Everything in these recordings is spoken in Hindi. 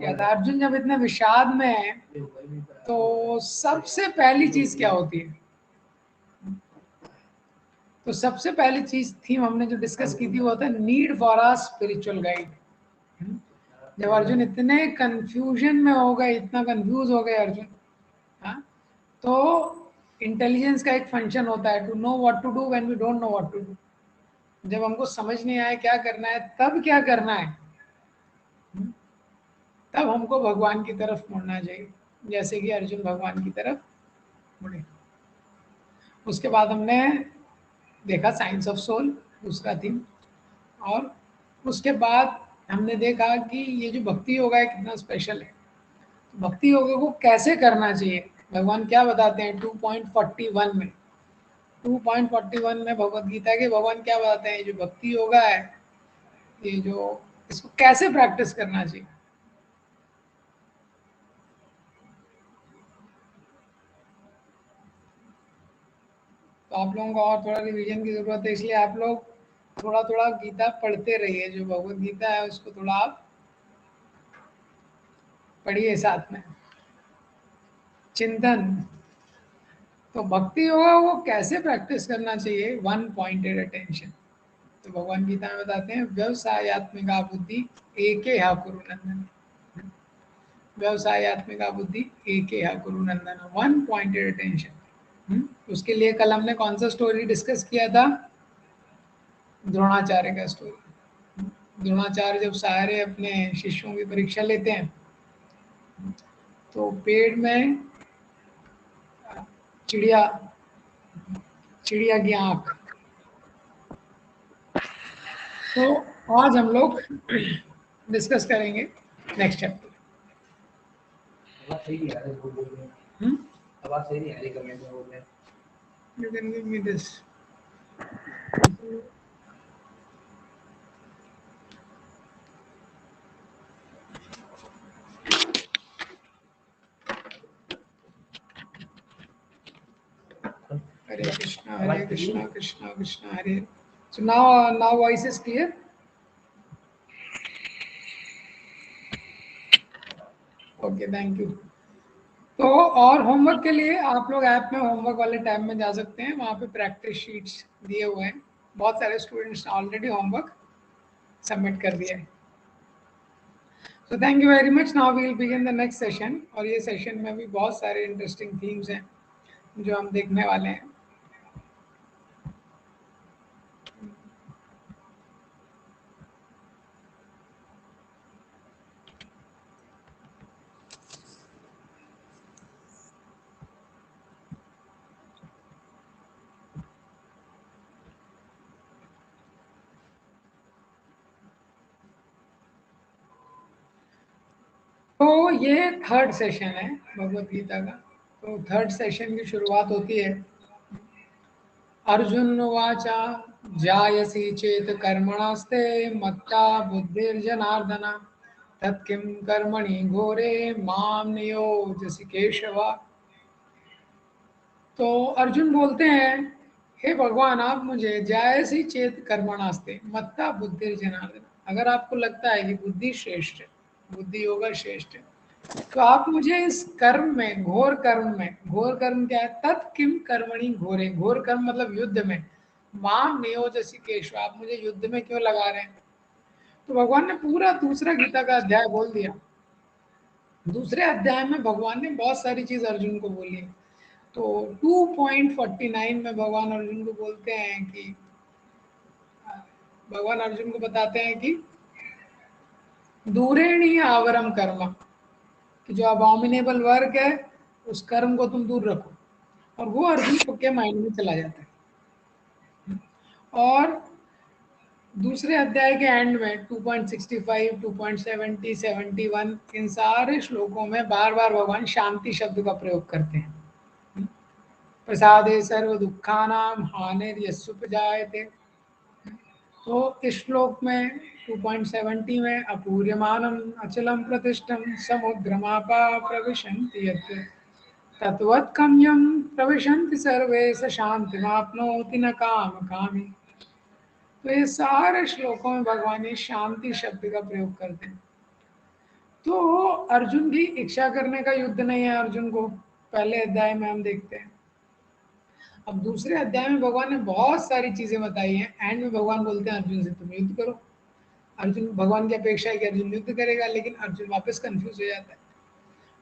या था अर्जुन जब इतने विषाद में है तो सबसे पहली चीज क्या होती है? तो सबसे पहली चीज थीम हमने जो डिस्कस की थी वो था need for a spiritual guide. जब अर्जुन इतने कंफ्यूजन में हो गए, इतना कंफ्यूज हो गए अर्जुन, हाँ, तो इंटेलिजेंस का एक फंक्शन होता है to know what to do when we don't know what to do. जब हमको समझ नहीं आए क्या करना है, तब क्या करना है, तब हमको भगवान की तरफ मुड़ना चाहिए, जैसे कि अर्जुन भगवान की तरफ मुड़े। उसके बाद हमने देखा साइंस ऑफ सोल, दूसरा थीम, और उसके बाद हमने देखा कि ये जो भक्ति योगा है कितना स्पेशल है। भक्ति योगा को कैसे करना चाहिए, भगवान क्या बताते हैं 2.41 में। 2.41 में भगवत गीता के भगवान क्या बताते हैं, जो भक्ति योगा है, ये जो इसको कैसे प्रैक्टिस करना चाहिए। तो आप लोगों को और थोड़ा रिवीजन की जरूरत है, इसलिए आप लोग थोड़ा थोड़ा गीता पढ़ते रहिए। जो भगवत गीता है उसको थोड़ा आप पढ़िए साथ में। चिंतन, तो भक्ति योगा वो कैसे प्रैक्टिस करना चाहिए, 1 पॉइंटेड अटेंशन। तो भगवान गीता में बताते हैं व्यवसायत्मिका बुद्धि एके हा कुरु नंदन। व्यवसायत्मिका बुद्धि एके हा कुरु नंदन, 1 पॉइंटेड अटेंशन। उसके लिए कल हमने कौन सा स्टोरी डिस्कस किया था, द्रोणाचार्य का स्टोरी। द्रोणाचार्य जब सारे अपने शिष्यों की परीक्षा लेते हैं तो पेड़ में चिड़िया चिड़िया की आंख। तो आज हम लोग डिस्कस करेंगे नेक्स्ट चैप्टर। आवाज सही नहीं आ रही, बोल रहे हैं आवाज सही नहीं आ रही, कमेंट में बोल रहे हैं। You can give me this. Hare Krishna, Krishna Krishna, Hare. So now voice is clear. Okay, thank you. तो और होमवर्क के लिए आप लोग ऐप में होमवर्क वाले टाइम में जा सकते हैं, वहाँ पे प्रैक्टिस शीट्स दिए हुए हैं। बहुत सारे स्टूडेंट्स ने ऑलरेडी होमवर्क सबमिट कर दिया है। So thank you very much. Now we will begin the next session. और ये सेशन में भी बहुत सारे इंटरेस्टिंग थीम्स हैं जो हम देखने वाले हैं। तो ये थर्ड सेशन है भगवत गीता का। तो थर्ड सेशन की शुरुआत होती है अर्जुन उवाचा जायसी चेत कर्मणास्ते मत्ता बुद्धिर्जनार्दन तत्किं कर्मणि घोरे माम नियोजसि केशव। तो अर्जुन बोलते हैं, हे भगवान आप मुझे जायसी चेत कर्मणास्ते मत्ता बुद्धिर्जनार्दन, अगर आपको लगता है कि बुद्धि श्रेष्ठ है, बुद्धि योगा श्रेष्ठ है, तो आप मुझे इस कर्म में, घोर कर्म में, घोर कर्म क्या है, तत् किम कर्मणि घोरे, घोर कर्म मतलब युद्ध में, माम नियोजसी केशव, आप मुझे युद्ध में क्यों लगा रहे हैं। तो भगवान ने पूरा दूसरा गीता का अध्याय बोल दिया। दूसरे अध्याय में भगवान ने बहुत सारी चीज अर्जुन को बोली। तो 2.49 में भगवान अर्जुन को बोलते हैं कि, भगवान अर्जुन को बताते हैं कि दूरेणी आवरम कर्म, कि जो अबॉमिनेबल वर्क है उस कर्म को तुम दूर रखो। और वो अर्जुन के माइंड में चला जाता है। और दूसरे अध्याय के एंड में 2.65, 2.70, 71 इन सारे श्लोकों में बार बार भगवान शांति शब्द का प्रयोग करते हैं। प्रसादे सर्व दुखानाम हानिर्यस्युपजायते। तो इस श्लोक में 2.70 में अपूर्यमानम अचलम प्रतिष्ठम समुद्रमापा प्रविशन्ति यत् तत्वत्कम्यम प्रविशन्ति सर्वे स शांतिमाप्नोति न काम कामी। तो ये सारे श्लोकों में भगवान ने शांति शब्द का प्रयोग करते हैं। तो अर्जुन की इच्छा करने का युद्ध नहीं है अर्जुन को, पहले अध्याय में हम देखते हैं। अब दूसरे अध्याय में भगवान ने बहुत सारी चीजें बताई हैं, एंड में भगवान बोलते हैं अर्जुन से तुम युद्ध करो। अर्जुन, भगवान की अपेक्षा है कि अर्जुन युद्ध करेगा, लेकिन अर्जुन वापस कंफ्यूज हो जाता है,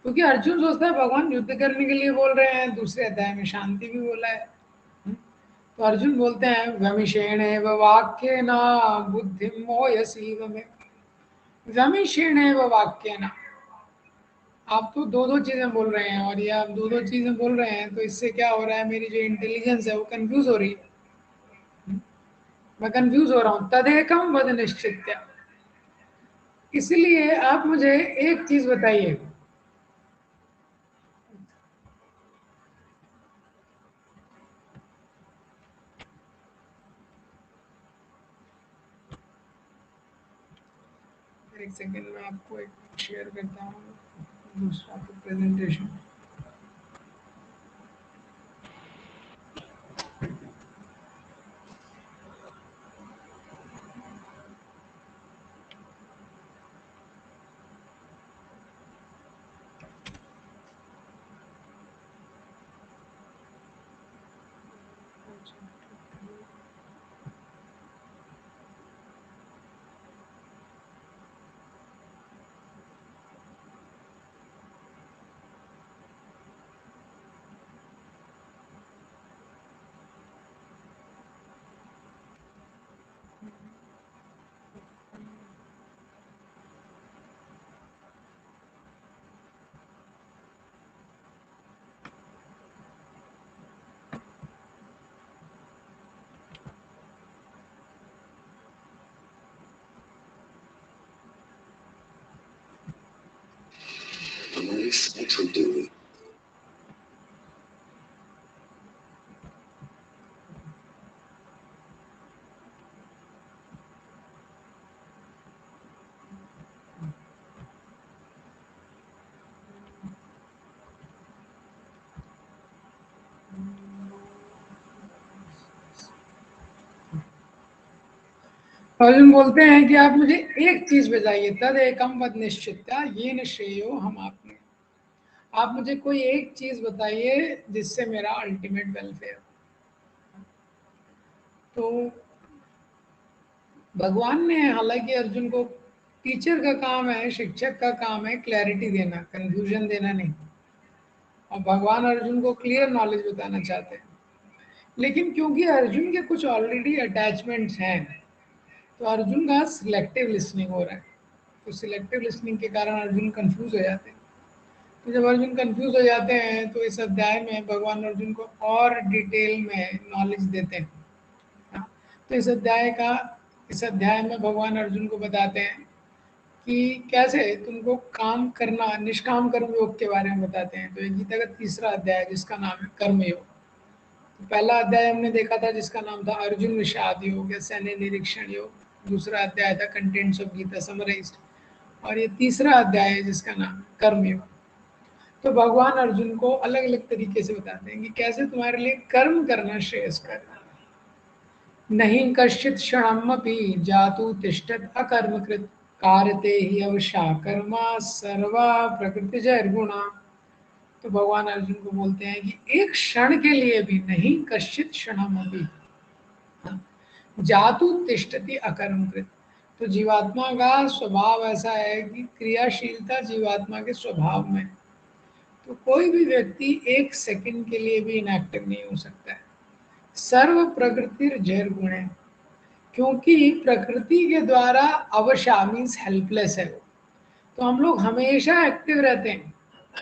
क्योंकि अर्जुन सोचता है भगवान युद्ध करने के लिए बोल रहे हैं, दूसरे अध्याय में शांति भी बोला है। तो अर्जुन बोलते हैं व्यमिषेण वाक्य ना बुद्धि मोयसीव में। व्यमिषेण वाक्य ना, आप तो दो दो चीजें बोल रहे हैं, और ये आप दो दो चीजें बोल रहे हैं, तो इससे क्या हो रहा है, मेरी जो इंटेलिजेंस है वो कंफ्यूज हो रही है, मैं कंफ्यूज हो रहा हूँ। तदेकम वद निश्चित्य, इसलिए आप मुझे एक चीज बताइए, एक सेकेंड में आपको एक शेयर करता हूँ दूसरा प्रेजेंटेशन। अर्जुन बोलते हैं कि आप मुझे एक चीज बताइए, तद एकम वद निश्चित्या ये निश्चयो हम आपने, आप मुझे कोई एक चीज बताइए जिससे मेरा अल्टीमेट वेलफेयर। तो भगवान ने, हालांकि अर्जुन को, टीचर का काम है, शिक्षक का काम है क्लैरिटी देना, कंफ्यूजन देना नहीं, और भगवान अर्जुन को क्लियर नॉलेज बताना चाहते हैं, लेकिन क्योंकि अर्जुन के कुछ ऑलरेडी अटैचमेंट्स हैं, तो अर्जुन का सिलेक्टिव लिसनिंग हो रहा है, तो सिलेक्टिव लिसनिंग के कारण अर्जुन कंफ्यूज हो जाते हैं। तो जब अर्जुन कंफ्यूज हो जाते हैं तो इस अध्याय में भगवान अर्जुन को और डिटेल में नॉलेज देते हैं। हाँ, तो इस अध्याय में भगवान अर्जुन को बताते हैं कि कैसे तुमको काम करना, निष्काम कर्म योग के बारे में बताते हैं। तो ये गीता का तीसरा अध्याय है जिसका नाम है कर्म योग। तो पहला अध्याय हमने देखा था जिसका नाम था अर्जुन विषाद योग या सैन्य निरीक्षण योग। दूसरा अध्याय था कंटेंट्स ऑफ गीता समराइज्ड, और ये तीसरा अध्याय है जिसका नाम है कर्म योग। तो भगवान अर्जुन को अलग अलग तरीके से बताते हैं कि कैसे तुम्हारे लिए कर्म करना श्रेयस्कर है। नहीं कश्चित क्षणमपि जातु तिष्ठत अकर्मकृत कारते ही अवशा कर्मा सर्वा प्रकृति जैर्गुणा। तो भगवान अर्जुन को बोलते हैं कि एक क्षण के लिए भी नहीं, कश्चित क्षणमपि जातु तिष्ठति अकर्मकृत। तो जीवात्मा का स्वभाव ऐसा है कि क्रियाशीलता जीवात्मा के स्वभाव में, तो कोई भी व्यक्ति एक सेकंड के लिए भी इनएक्टिव नहीं हो सकता है। सर्व प्रकृति जैर गुण है, क्योंकि प्रकृति के द्वारा अवशा मीन्स हेल्पलेस है वो। तो हम लोग हमेशा एक्टिव रहते हैं,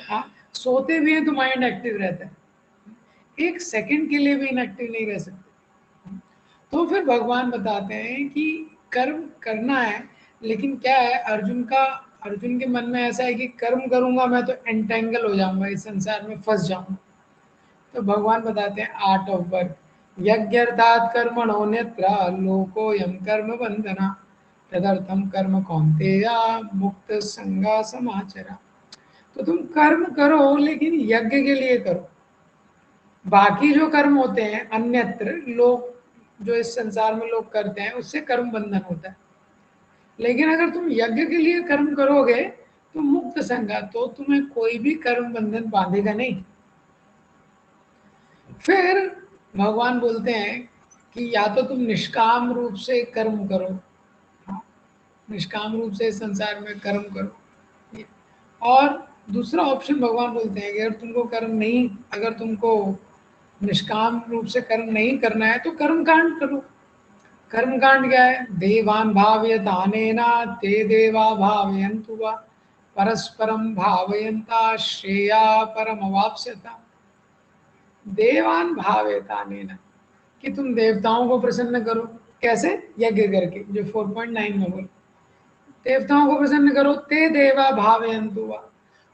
हाँ, सोते भी हैं तो माइंड एक्टिव रहता है, एक सेकंड के लिए भी इनएक्टिव नहीं रह सकते। तो फिर भगवान बताते हैं कि कर्म करना है, लेकिन क्या है, अर्जुन के मन में ऐसा है कि कर्म करूंगा मैं तो एंटेंगल हो जाऊंगा, इस संसार में फंस जाऊंगा। तो भगवान बताते हैं आर्ट ऑफ वर्क, यज्ञर्थात् कर्मणो नेत्र लोकोयम कर्म बंधना तदर्थम कर्म कौन्तेया मुक्त संगा समाचरा। तो तुम कर्म करो लेकिन यज्ञ के लिए करो। बाकी जो कर्म होते हैं अन्यत्र लोग, जो इस संसार में लोग करते हैं, उससे कर्म बंधन होता है। लेकिन अगर तुम यज्ञ के लिए कर्म करोगे तो मुक्त संगा, तो तुम्हें कोई भी कर्म बंधन बांधेगा नहीं। फिर भगवान बोलते हैं कि या तो तुम निष्काम रूप से कर्म करो, हाँ, निष्काम रूप से संसार में कर्म करो, और दूसरा ऑप्शन भगवान बोलते हैं कि अगर तुमको निष्काम रूप से कर्म नहीं करना है तो कर्म कांड करो। कर्म कांड क्या है? देवान भावयतानेना ते देवा भावयन्तु वा परस्परम भावयन्ता श्रेया परमवाप्स्यता। देवान भावयतानेना, कि तुम देवताओं को प्रसन्न करो। कैसे? यज्ञ करके, जो 4.9 में बोल, देवताओं को प्रसन्न करो। ते देवा भावयन्तु वा,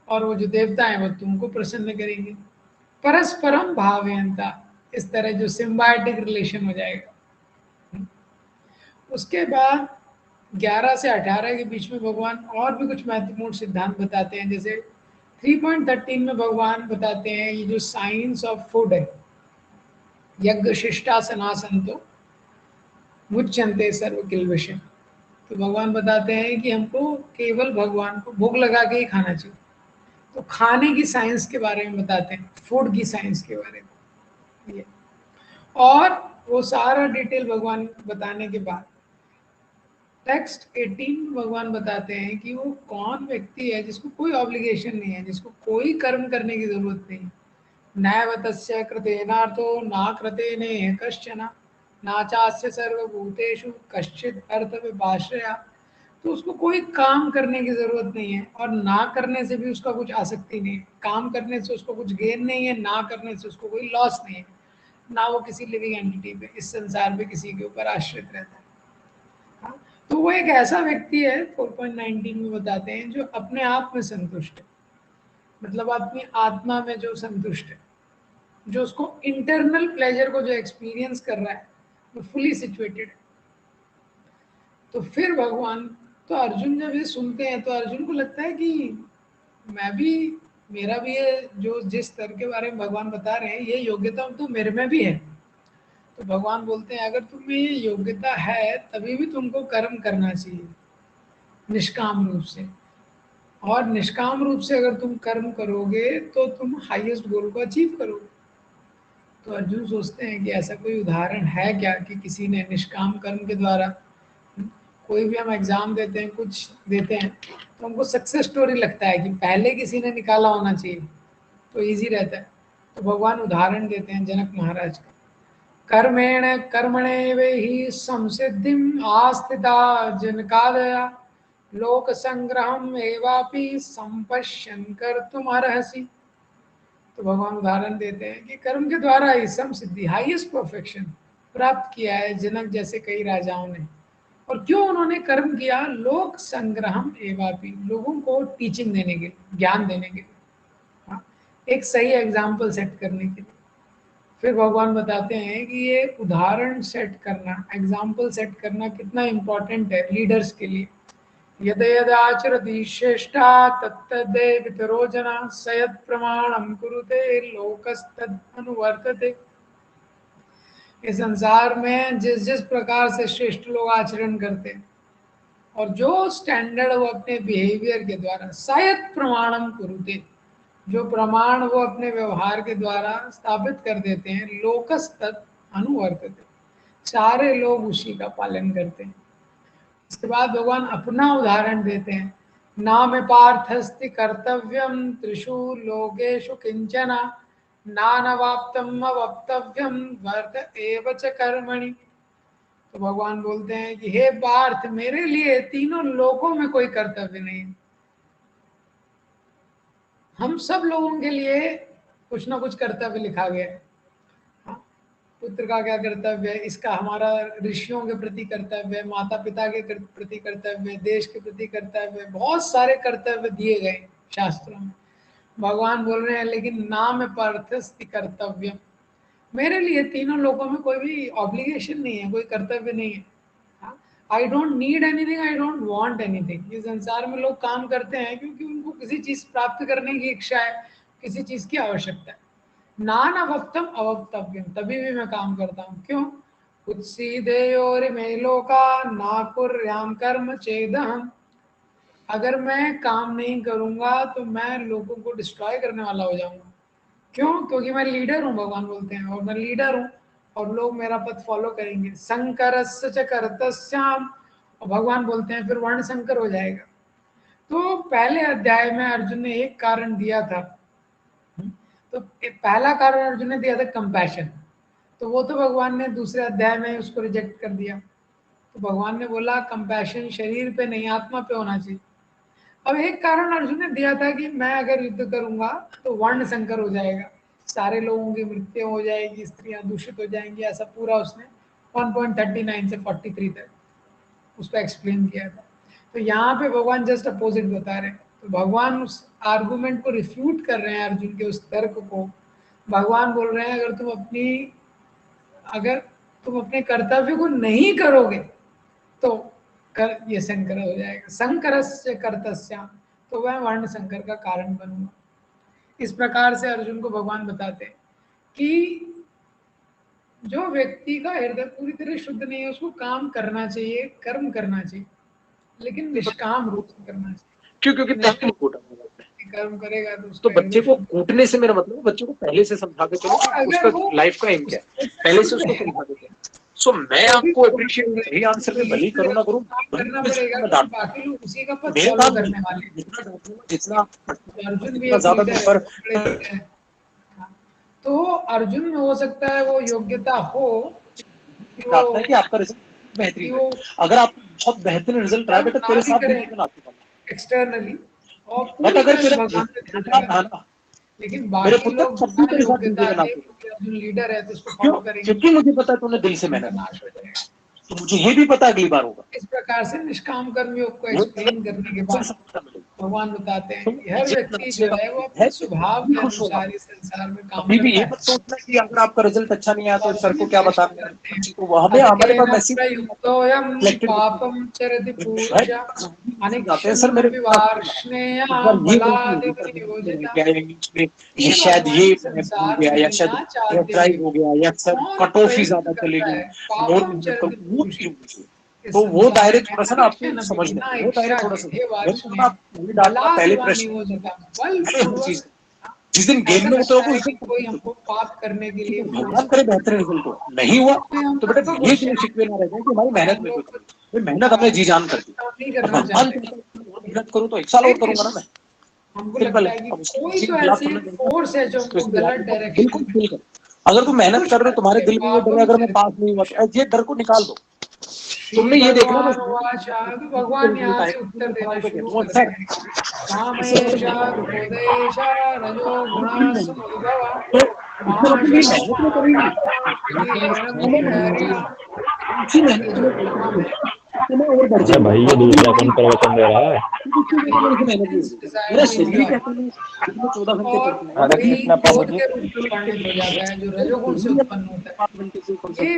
और वो जो देवता हैं वो तुमको प्रसन्न करेंगे। परस्परम भावयंता, इस तरह जो सिम्बायोटिक रिलेशन हो जाएगा। उसके बाद 11 से 18 के बीच में भगवान और भी कुछ महत्वपूर्ण सिद्धांत बताते हैं। जैसे 3.13 में भगवान बताते हैं ये जो साइंस ऑफ फूड है, यज्ञ शिष्टासनासंतो मुच्यन्ते सर्व किल्बिषम्। तो भगवान बताते हैं कि हमको केवल भगवान को भोग लगा के ही खाना चाहिए। तो खाने की साइंस के बारे में बताते हैं, फूड की साइंस के बारे में ये। और वो सारा डिटेल भगवान बताने के बाद टेक्स्ट 18 में भगवान बताते हैं कि वो कौन व्यक्ति है जिसको कोई ऑब्लिगेशन नहीं है, जिसको कोई कर्म करने की जरूरत नहीं। नैव तस्य कृतेनार्थो ना कृतेनेह कश्चन ना चास्य सर्वभूतेषु कश्चित् अर्थव्यपाश्रया। तो उसको कोई काम करने की जरूरत नहीं है, और ना करने से भी उसका कुछ आसक्ति नहीं है। काम करने से उसको कुछ गेन नहीं है, ना करने से उसको कोई लॉस नहीं है। ना वो किसी लिविंग एंटिटी पे, इस संसार पे किसी के ऊपर आश्रित रहता है। हाँ? तो वो एक ऐसा व्यक्ति है, 4.19 में बताते हैं, जो अपने आप में संतुष्ट है, मतलब अपनी आत्मा में जो संतुष्ट है, जो उसको इंटरनल प्लेजर को जो एक्सपीरियंस कर रहा है, वो फुली सिचुएटेड है। तो फिर भगवान, तो अर्जुन जब ये सुनते हैं तो अर्जुन को लगता है कि मैं भी, मेरा भी ये जो जिस स्तर के बारे में भगवान बता रहे हैं, ये योग्यता तो मेरे में भी है। तो भगवान बोलते हैं अगर तुम्हें ये योग्यता है तभी भी तुमको कर्म करना चाहिए निष्काम रूप से। और निष्काम रूप से अगर तुम कर्म करोगे तो तुम हाईएस्ट गोल को अचीव करोगे। तो अर्जुन सोचते हैं कि ऐसा कोई उदाहरण है क्या कि किसी ने निष्काम कर्म के द्वारा, कोई भी हम एग्जाम देते हैं, कुछ देते हैं, तो हमको सक्सेस स्टोरी लगता है कि पहले किसी ने निकाला होना चाहिए तो इजी रहता है। तो भगवान उदाहरण देते हैं जनक महाराज का। कर्मेण कर्मणे वे ही संसिद्धिम आस्थिता जनकादया लोक संग्रहम एवापि संपश्यन कर्तुम अर्हसि। तो भगवान उदाहरण देते हैं कि कर्म के द्वारा ही सम सिद्धि, हाईएस्ट परफेक्शन प्राप्त किया है जनक जैसे कई राजाओं ने। और क्यों उन्होंने कर्म किया? लोक संग्रहम एवापि, लोगों को टीचिंग देने के लिए, ज्ञान देने के लिए, हाँ, एक सही एग्जाम्पल सेट करने के लिए। फिर भगवान बताते हैं कि ये उदाहरण सेट करना, एग्जाम्पल सेट करना कितना इम्पोर्टेंट है लीडर्स के लिए। यद यद आचरति श्रेष्ठा तत्तदेव जना स यत् प्रमाणम कुरुते लोकस्तद अनुवर्तते। इस संसार में जिस जिस प्रकार से श्रेष्ठ लोग आचरण करते हैं, और जो स्टैंडर्ड वो अपने बिहेवियर के द्वारा, शायद प्रमाणम कुरुते, जो प्रमाण वो अपने व्यवहार के द्वारा स्थापित कर देते हैं, लोकस्तद अनुवर्तते, सारे लोग उसी का पालन करते हैं। इसके बाद भगवान अपना उदाहरण देते हैं। ना में पार्थस्ति कर्तव्यम त्रिषु लोकेषु किंचना नानवाप्तम अवक्तव्यम वर्त एव च कर्मणि। तो भगवान बोलते हैं कि हे पार्थ, मेरे लिए तीनों लोकों में कोई कर्तव्य नहीं। हम सब लोगों के लिए कुछ ना कुछ कर्तव्य लिखा गया है। पुत्र का क्या कर्तव्य है, इसका हमारा ऋषियों के प्रति कर्तव्य है, माता पिता के प्रति कर्तव्य है, देश के प्रति कर्तव्य है, बहुत सारे कर्तव्य दिए गए शास्त्रों में। भगवान बोल रहे हैं लेकिन नाम पार्थस्ति कर्तव्य, मेरे लिए तीनों लोगों में कोई भी ऑब्लिगेशन नहीं है, कोई कर्तव्य नहीं है। I don't need anything, I don't want anything. इस संसार में लोग काम करते हैं क्योंकि उनको किसी चीज प्राप्त करने की इच्छा है, किसी चीज की आवश्यकता है। नान अवक्तम अवक्तव्यम, तभी भी मैं काम करता हूँ। क्यों? उत्सीदेयोरिमे लोका ना कुर्याम कर्म चेदहम अगर मैं काम नहीं करूंगा तो मैं लोगों को डिस्ट्रॉय करने वाला हो जाऊंगा। क्यों? क्योंकि मैं लीडर हूँ, भगवान बोलते हैं, और मैं लीडर हूँ और लोग मेरा पथ फॉलो करेंगे। संकरस्य च कर्तस्याम, और भगवान बोलते हैं फिर वर्ण संकर हो जाएगा। तो पहले अध्याय में अर्जुन ने एक कारण दिया था, तो पहला कारण अर्जुन ने दिया था कंपैशन, तो वो तो भगवान ने दूसरे अध्याय में उसको रिजेक्ट कर दिया। तो भगवान ने बोला कंपैशन शरीर पे नहीं आत्मा पे होना चाहिए। अब एक कारण अर्जुन ने दिया था कि मैं अगर युद्ध करूंगा तो वर्ण संकर हो जाएगा, सारे लोगों की मृत्यु हो जाएगी, स्त्रियां दूषित हो जाएंगी, ऐसा पूरा उसने 1.39 से 43 तक उसको एक्सप्लेन किया था। तो यहाँ पे भगवान जस्ट अपोजिट बता रहे हैं। तो भगवान उस आर्गुमेंट को रिफ्यूट कर रहे हैं, अर्जुन के उस तर्क को। भगवान बोल रहे हैं अगर तुम अपने कर्तव्य को नहीं करोगे तो कर ये संकर हो जाएगा। संकरस्य कर्तस्याम, तो वह वर्ण संकर का कारण बनूंगा। इस प्रकार से अर्जुन को भगवान बताते हैं कि जो व्यक्ति का हृदय पूरी तरह शुद्ध नहीं है उसको काम करना चाहिए, कर्म करना चाहिए, लेकिन निष्काम रूप से करना चाहिए। क्यों? क्योंकि पहले नहीं कूटा कर्म करेगा तो तो बच्चे को कूटने से मेरा मतलब बच्चे को पहले से समझा के चलो उसका लाइफ का एम क्या है, पहले से उसको समझा के चलो। सो मैं आपको अप्रिशिएट सही आंसर में भली करूँ ना करूँ, करना पड़ेगा, बाकी लोग उसी का पथ मेरे फॉलो पास करने वाले। जितना अर्जुन भी ज्यादा पर तो अर्जुन में हो सकता है वो योग्यता हो कि चाहता है कि आपका रिजल्ट बेहतरीन हो। अगर आप बहुत बेहतरीन रिजल्ट रहा है बेटा तेरे साथ भी एक्सटर्नली और बट अगर तेरा भगवान पे ध्यान देगा, लेकिन मेरे बाकी पुत्र लोग तब भी तेरे साथ योग्यता देना है क्योंकि अर्जुन लीडर है तो उसको क्यों? फॉलो करेंगे, क्योंकि मुझे पता है तूने दिल से मेहनत नाश हो जाएगा। तो मुझे ये भी पता अगली बार होगा। इस प्रकार से निष्काम कर्मियों को एक्सप्लेन करने के बाद भगवान बताते हैं कि हर व्यक्ति जो है वो अपने स्वभाव के अनुसार इस संसार में काम अभी भी ये करता मत सोचना कि अगर आपका रिजल्ट अच्छा नहीं आया तो सर को क्या बताना है, तो हमें है। हमारे पास प्रयुक्तोऽयं पापं चरति पूरुषः अनिक्षुण्णपि वार्ष्णेय बलादिव ये शायद ये भूल गया या शायद ड्राइव हो गया या सर कट ऑफ ही ज्यादा चले गए, मोर मेहनत करो। तो वो दायरे थोड़ा सा ना आपको समझना है, वो दायरे थोड़ा सा आप डालना पहले प्रश्न जिस दिन गेम में उतरोगे उस दिन कोई हमको पाप करने के लिए भगवान करे बेहतर रिजल्ट हो, नहीं हुआ तो बेटा ये क्यों शिकवे ना रह जाए कि हमारी मेहनत में कोई मेहनत हमने जी जान कर दी। भगवान मेहनत करूँ तो 1 साल और करूंगा ना मैं, हमको सिंपल लगता है। है कि कोई तो ऐसी फोर्स है जो हमको गलत डायरेक्शन में, बिल्कुल अगर तुम मेहनत कर रहे हो तुम्हारे दिल में ये डर है अगर मैं पास नहीं हुआ तो ये डर को निकाल दो। तुमने ये देखना बस भगवान यहाँ से उत्तर देना शुरू करते हैं। कामेशा क्रोधेशा रजो गुणा समुद्भवा अरे भाई ये दूसरा कौन प्रवचन दे रहा है? मेरा शरीर कहता है 14 घंटे चलता है, अरे कृष्णा प्रभु जी, हो जाता है जो रजोगुण से उत्पन्न होता है। ये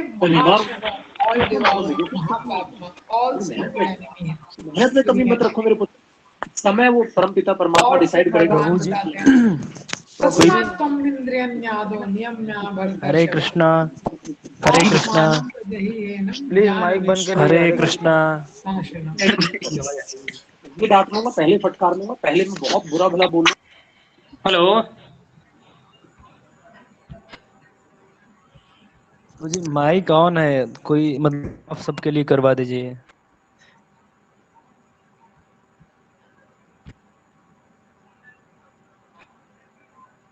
ऑल डिवॉर्स महापात्मा ऑल सिंपल एनिमी है। मेहनत में कमी मत रखो मेरे पुत्र, समय वो परमपिता परमात्मा डिसाइड करेगा। प्रभु जी हरे कृष्णा, हरे कृष्णा, प्लीज माइक बंद करिए। हरे कृष्णा। ये डांट लूंगा, पहले फटकार लूंगा, पहले मैं बहुत बुरा भला बोलूंगा। हेलो जी, माइक ऑन है, कोई मतलब आप सबके लिए करवा दीजिए।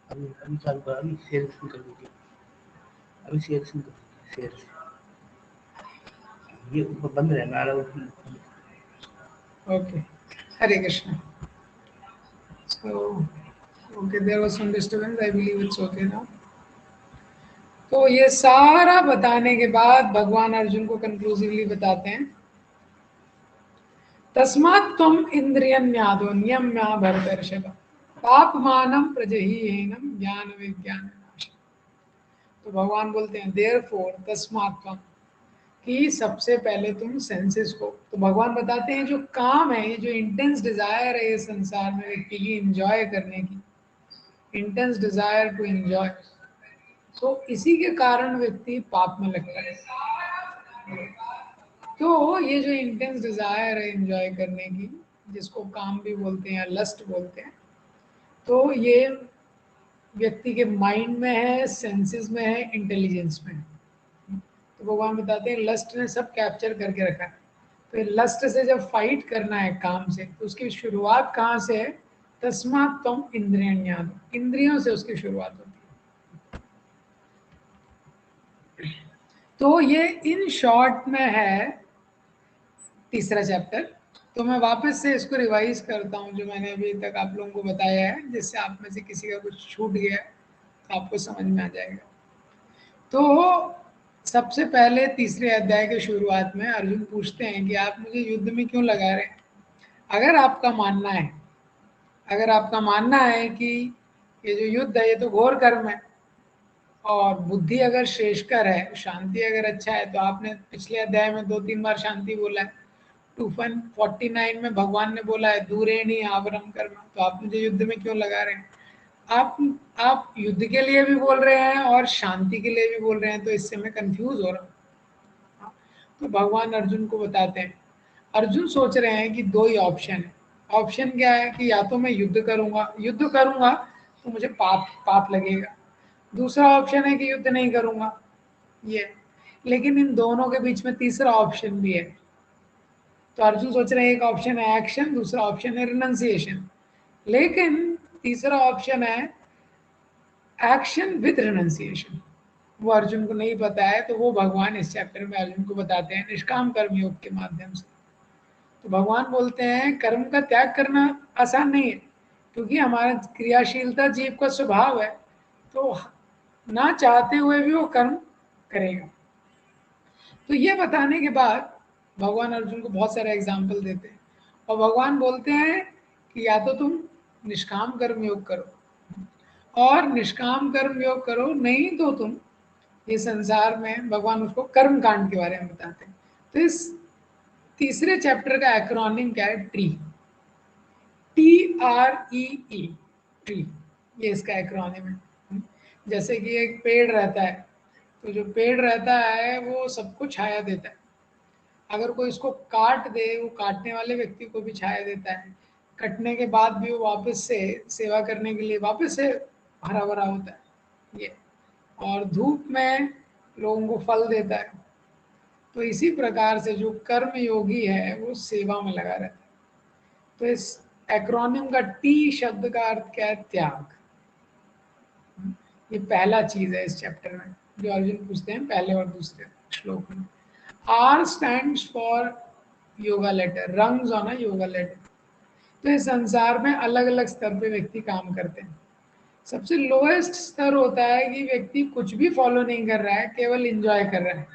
अभी चालू कर, अभी शेयर कर दीजिए, अभी शेयर शेयर ये ऊपर बंद रहना आ रहा। Okay, Hare Krishna. So, okay, there was some disturbance. I believe it's okay now. तो ये सारा बताने के बाद भगवान अर्जुन को कंक्लूसिवली बताते हैं, तस्मात् त्वम इंद्रियन्यादो नियम्या भरतर्षभ पापमानं प्रजहीहेनं ज्ञान विज्ञान। तो भगवान बोलते हैं देयरफॉर तस्मात् त्वम, कि सबसे पहले तुम सेंसेस को, तो भगवान बताते हैं जो काम है, ये जो इंटेंस डिजायर है ये संसार में व्यक्ति की एंजॉय करने की, इंटेंस डिजायर टू एंजॉय, तो इसी के कारण व्यक्ति पाप में लगता है। तो ये जो इंटेंस डिजायर है एंजॉय करने की, जिसको काम भी बोलते हैं, लस्ट बोलते हैं। तो ये व्यक्ति के माइंड में है, सेंसेस में है, इंटेलिजेंस में है। तो भगवान बताते हैं लस्ट ने सब कैप्चर करके रखा है। तो लस्ट से जब फाइट करना है काम से, तो उसकी शुरुआत कहाँ से है? तस्मात् त्वम इंद्रियाण्यं, इंद्रियों से उसकी शुरुआत होती है। तो ये इन शॉर्ट में है तीसरा चैप्टर। तो मैं वापस से इसको रिवाइज करता हूँ जो मैंने अभी तक आप लोगों को बताया है, जिससे आप में से किसी का कुछ छूट गया है तो आपको समझ में आ जाएगा। तो सबसे पहले तीसरे अध्याय के शुरुआत में अर्जुन पूछते हैं कि आप मुझे युद्ध में क्यों लगा रहे हैं? अगर आपका मानना है कि ये जो युद्ध है ये तो घोर कर्म है और बुद्धि अगर श्रेष्ठकर है, शांति अगर अच्छा है, तो आपने पिछले अध्याय में 2-3 बार शांति बोला है। 249 में भगवान ने बोला है दूरेणी आवरम कर्म, तो आप मुझे युद्ध में क्यों लगा रहे हैं? आप युद्ध के लिए भी बोल रहे हैं और शांति के लिए भी बोल रहे हैं, तो इससे मैं कंफ्यूज हो रहा हूँ। तो भगवान अर्जुन को बताते हैं, अर्जुन सोच रहे हैं कि दो ही ऑप्शन है। ऑप्शन क्या है कि या तो मैं युद्ध करूंगा तो मुझे पाप लगेगा। दूसरा ऑप्शन है कि युद्ध नहीं करूंगा, ये। लेकिन इन दोनों के बीच में तीसरा ऑप्शन भी है। तो अर्जुन सोच रहे हैं एक ऑप्शन है एक्शन, दूसरा ऑप्शन है रिनंसिएशन, लेकिन तीसरा ऑप्शन है एक्शन विद रिनंसिएशन। वो अर्जुन को नहीं पता है, तो वो भगवान इस चैप्टर में अर्जुन को बताते हैं निष्काम कर्म योग के माध्यम से। तो भगवान बोलते हैं कर्म का त्याग करना आसान नहीं है, क्योंकि हमारा क्रियाशीलता जीव का स्वभाव है, तो ना चाहते हुए भी वो कर्म करेगा। तो ये बताने के बाद भगवान अर्जुन को बहुत सारे एग्जाम्पल देते हैं और भगवान बोलते हैं कि या तो तुम निष्काम कर्म योग करो और निष्काम कर्म योग करो, नहीं तो तुम ये संसार में, भगवान उसको कर्म कांड के बारे में बताते हैं। तो इस तीसरे चैप्टर का एक्रोनिम क्या है? TREE, ट्री, ये इसका एक्रोनिम है। जैसे कि एक पेड़ रहता है, तो जो पेड़ रहता है वो सबको छाया देता है। अगर कोई इसको काट दे, वो काटने वाले व्यक्ति को भी छाया देता है, कटने के बाद भी वो वापस से सेवा करने के लिए वापस से हरा भरा होता है ये, और धूप में लोगों को फल देता है। तो इसी प्रकार से जो कर्म योगी है वो सेवा में लगा रहता है। तो इस एक्रोनिम का टी शब्द का अर्थ क्या है? त्याग। ये पहला चीज है इस चैप्टर में जो अर्जुन पूछते हैं पहले और दूसरे श्लोक में। R stands for yoga ladder, rungs on a yoga ladder. तो इस संसार में अलग अलग स्तर पे व्यक्ति काम करते हैं। सबसे लोएस्ट स्तर होता है कि व्यक्ति कुछ भी फॉलो नहीं कर रहा है, केवल एंजॉय कर रहा है,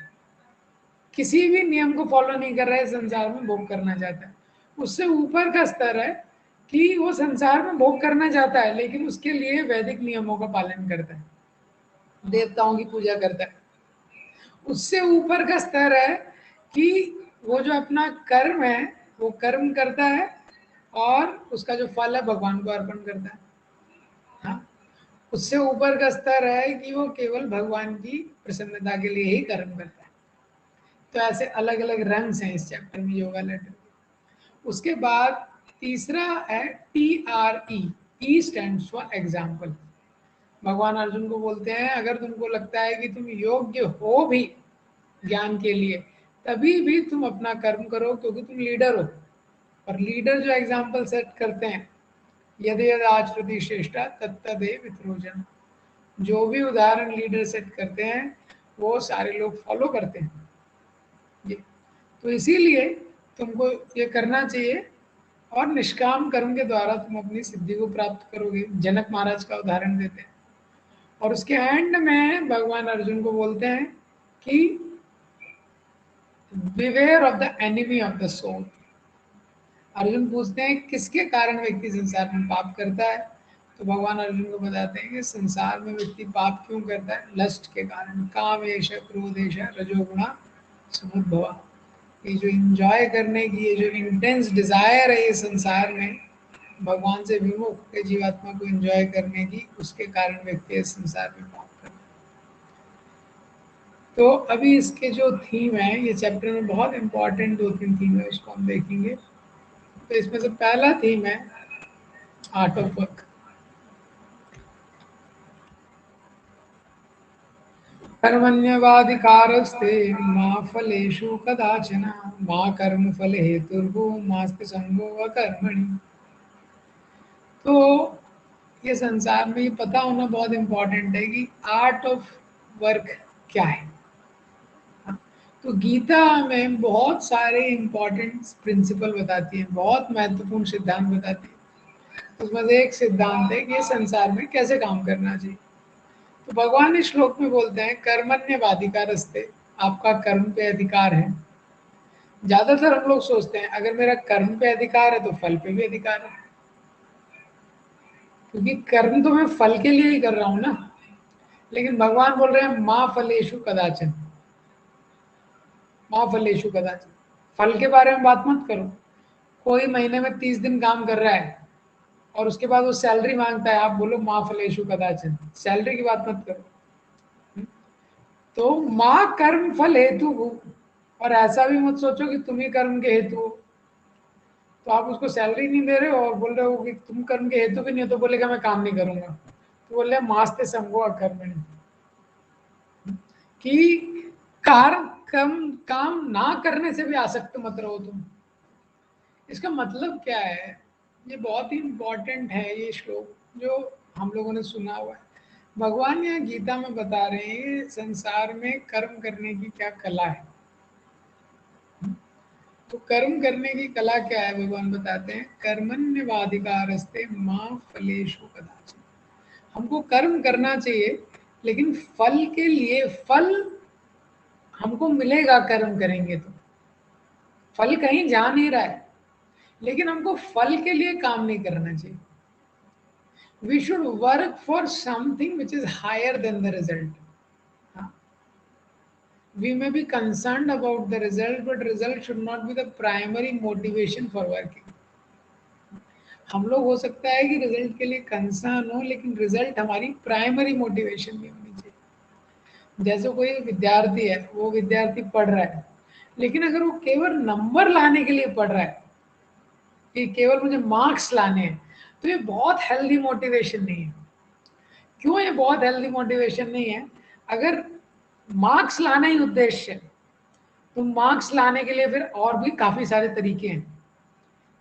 किसी भी नियम को फॉलो नहीं कर रहा है, संसार में भोग करना चाहता है। उससे ऊपर का स्तर है कि वो संसार में भोग करना चाहता है, लेकिन उसके लिए वैदिक नियमों का पालन करता है, देवताओं की पूजा करता है। उससे ऊपर का स्तर है कि वो जो अपना कर्म है वो कर्म करता है और उसका जो फल है भगवान को अर्पण करता है। हाँ, उससे ऊपर का स्तर है कि वो केवल भगवान की प्रसन्नता के लिए ही कर्म करता है। तो ऐसे अलग अलग रंग्स हैं इस चैप्टर में योगा लेटर। उसके बाद तीसरा है TRE, E stands for example. भगवान अर्जुन को बोलते हैं अगर तुमको लगता है कि तुम योग्य हो भी ज्ञान के लिए, तभी भी तुम अपना कर्म करो, क्योंकि तुम लीडर हो। और लीडर जो एग्जाम्पल सेट करते हैं, यदि आचरति श्रेष्ठा तत्तदेव वित्रोजन, जो भी उदाहरण लीडर सेट करते हैं वो सारे लोग फॉलो करते हैं ये। तो इसीलिए तुमको ये करना चाहिए और निष्काम कर्म के द्वारा तुम अपनी सिद्धि को प्राप्त करोगे। जनक महाराज का उदाहरण देते हैं। और उसके एंड में भगवान अर्जुन को बोलते हैं कि beware of the enemy of the soul. Arjun पूछते हैं किसके कारण व्यक्ति संसार में पाप करता है? तो भगवान अर्जुन को बताते हैं कि संसार में व्यक्ति पाप क्यों करता है? लस्ट के कारण। काम एष क्रोध एष रजोगुणा समुद्भवा। ये जो इंजॉय करने की, ये जो इंटेंस डिजायर है ये संसार में भगवान से विमुख के जीवात्मा को एंजॉय करने की, उसके कारण व्यक्ति इस संसार में पाप करता है। तो अभी इसके जो थीम है, ये चैप्टर में बहुत इंपॉर्टेंट 2-3 थीम है, उसको हम देखेंगे। तो इसमें से पहला थीम है आर्ट ऑफ वर्क। कर्मण्येवाधिकारस्ते मा फलेषु कदाचन मा कर्मफले हेतुर्भुः मास्ते संगो कर्मणि। तो ये संसार में ये पता होना बहुत इम्पोर्टेंट है कि आर्ट ऑफ वर्क क्या है। तो गीता में बहुत सारे इम्पोर्टेंट प्रिंसिपल बताती है, बहुत महत्वपूर्ण सिद्धांत बताती है। उसमें से एक सिद्धांत है कि ये संसार में कैसे काम करना चाहिए। तो भगवान इस श्लोक में बोलते हैं कर्मण्येवाधिकारस्ते, आपका कर्म पे अधिकार है। ज्यादातर हम लोग सोचते हैं अगर मेरा कर्म पे अधिकार है तो फल पे भी अधिकार है, क्योंकि कर्म तो मैं फल के लिए ही कर रहा हूं ना। लेकिन भगवान बोल रहे हैं माँ फलेषु कदाचन, माँ फलेषु कदाचन, फल के बारे में बात मत करो। कोई महीने में 30 दिन काम कर रहा है और उसके बाद वो सैलरी मांगता है, आप बोलो माँ फलेषु कदाचन, सैलरी की बात मत करो। तो माँ कर्म फल हेतु हो, और ऐसा भी मत सोचो कि तुम ही कर्म के हेतु हो। तो आप उसको सैलरी नहीं दे रहे हो और बोल रहे हो कि तुम कर्म के हेतु भी नहीं हो, तो बोलेगा मैं काम नहीं करूंगा। तो बोल रहे मास्ते संगो कर्मणि, कि काम ना करने से भी आसक्त मत रहो तुम। इसका मतलब क्या है, ये बहुत ही इम्पोर्टेंट है ये श्लोक जो हम लोगों ने सुना हुआ है। भगवान यहाँ गीता में बता रहे हैं संसार में कर्म करने की क्या कला है। तो कर्म करने की कला क्या है, भगवान बताते हैं कर्मण्येवाधिकारस्ते माँ फलेषु कदाचन। हमको कर्म करना चाहिए, लेकिन फल के लिए, फल हमको मिलेगा कर्म करेंगे तो, फल कहीं जा नहीं रहा है, लेकिन हमको फल के लिए काम नहीं करना चाहिए। We should work for something which is higher than the result. We may be concerned about the result, but result should not be the primary motivation for working. हम लोग हो सकता है कि रिजल्ट के लिए कंसर्न हो, लेकिन रिजल्ट हमारी प्राइमरी मोटिवेशन नहीं होनी चाहिए। जैसे कोई विद्यार्थी है, वो विद्यार्थी पढ़ रहा है, लेकिन अगर वो केवल नंबर लाने के लिए पढ़ रहा है कि केवल मुझे मार्क्स लाने हैं, तो ये बहुत हेल्दी मोटिवेशन नहीं है। क्यों ये बहुत हेल्दी मोटिवेशन नहीं है? अगर मार्क्स लाना ही उद्देश्य है, तो मार्क्स लाने के लिए फिर और भी काफ़ी सारे तरीके हैं।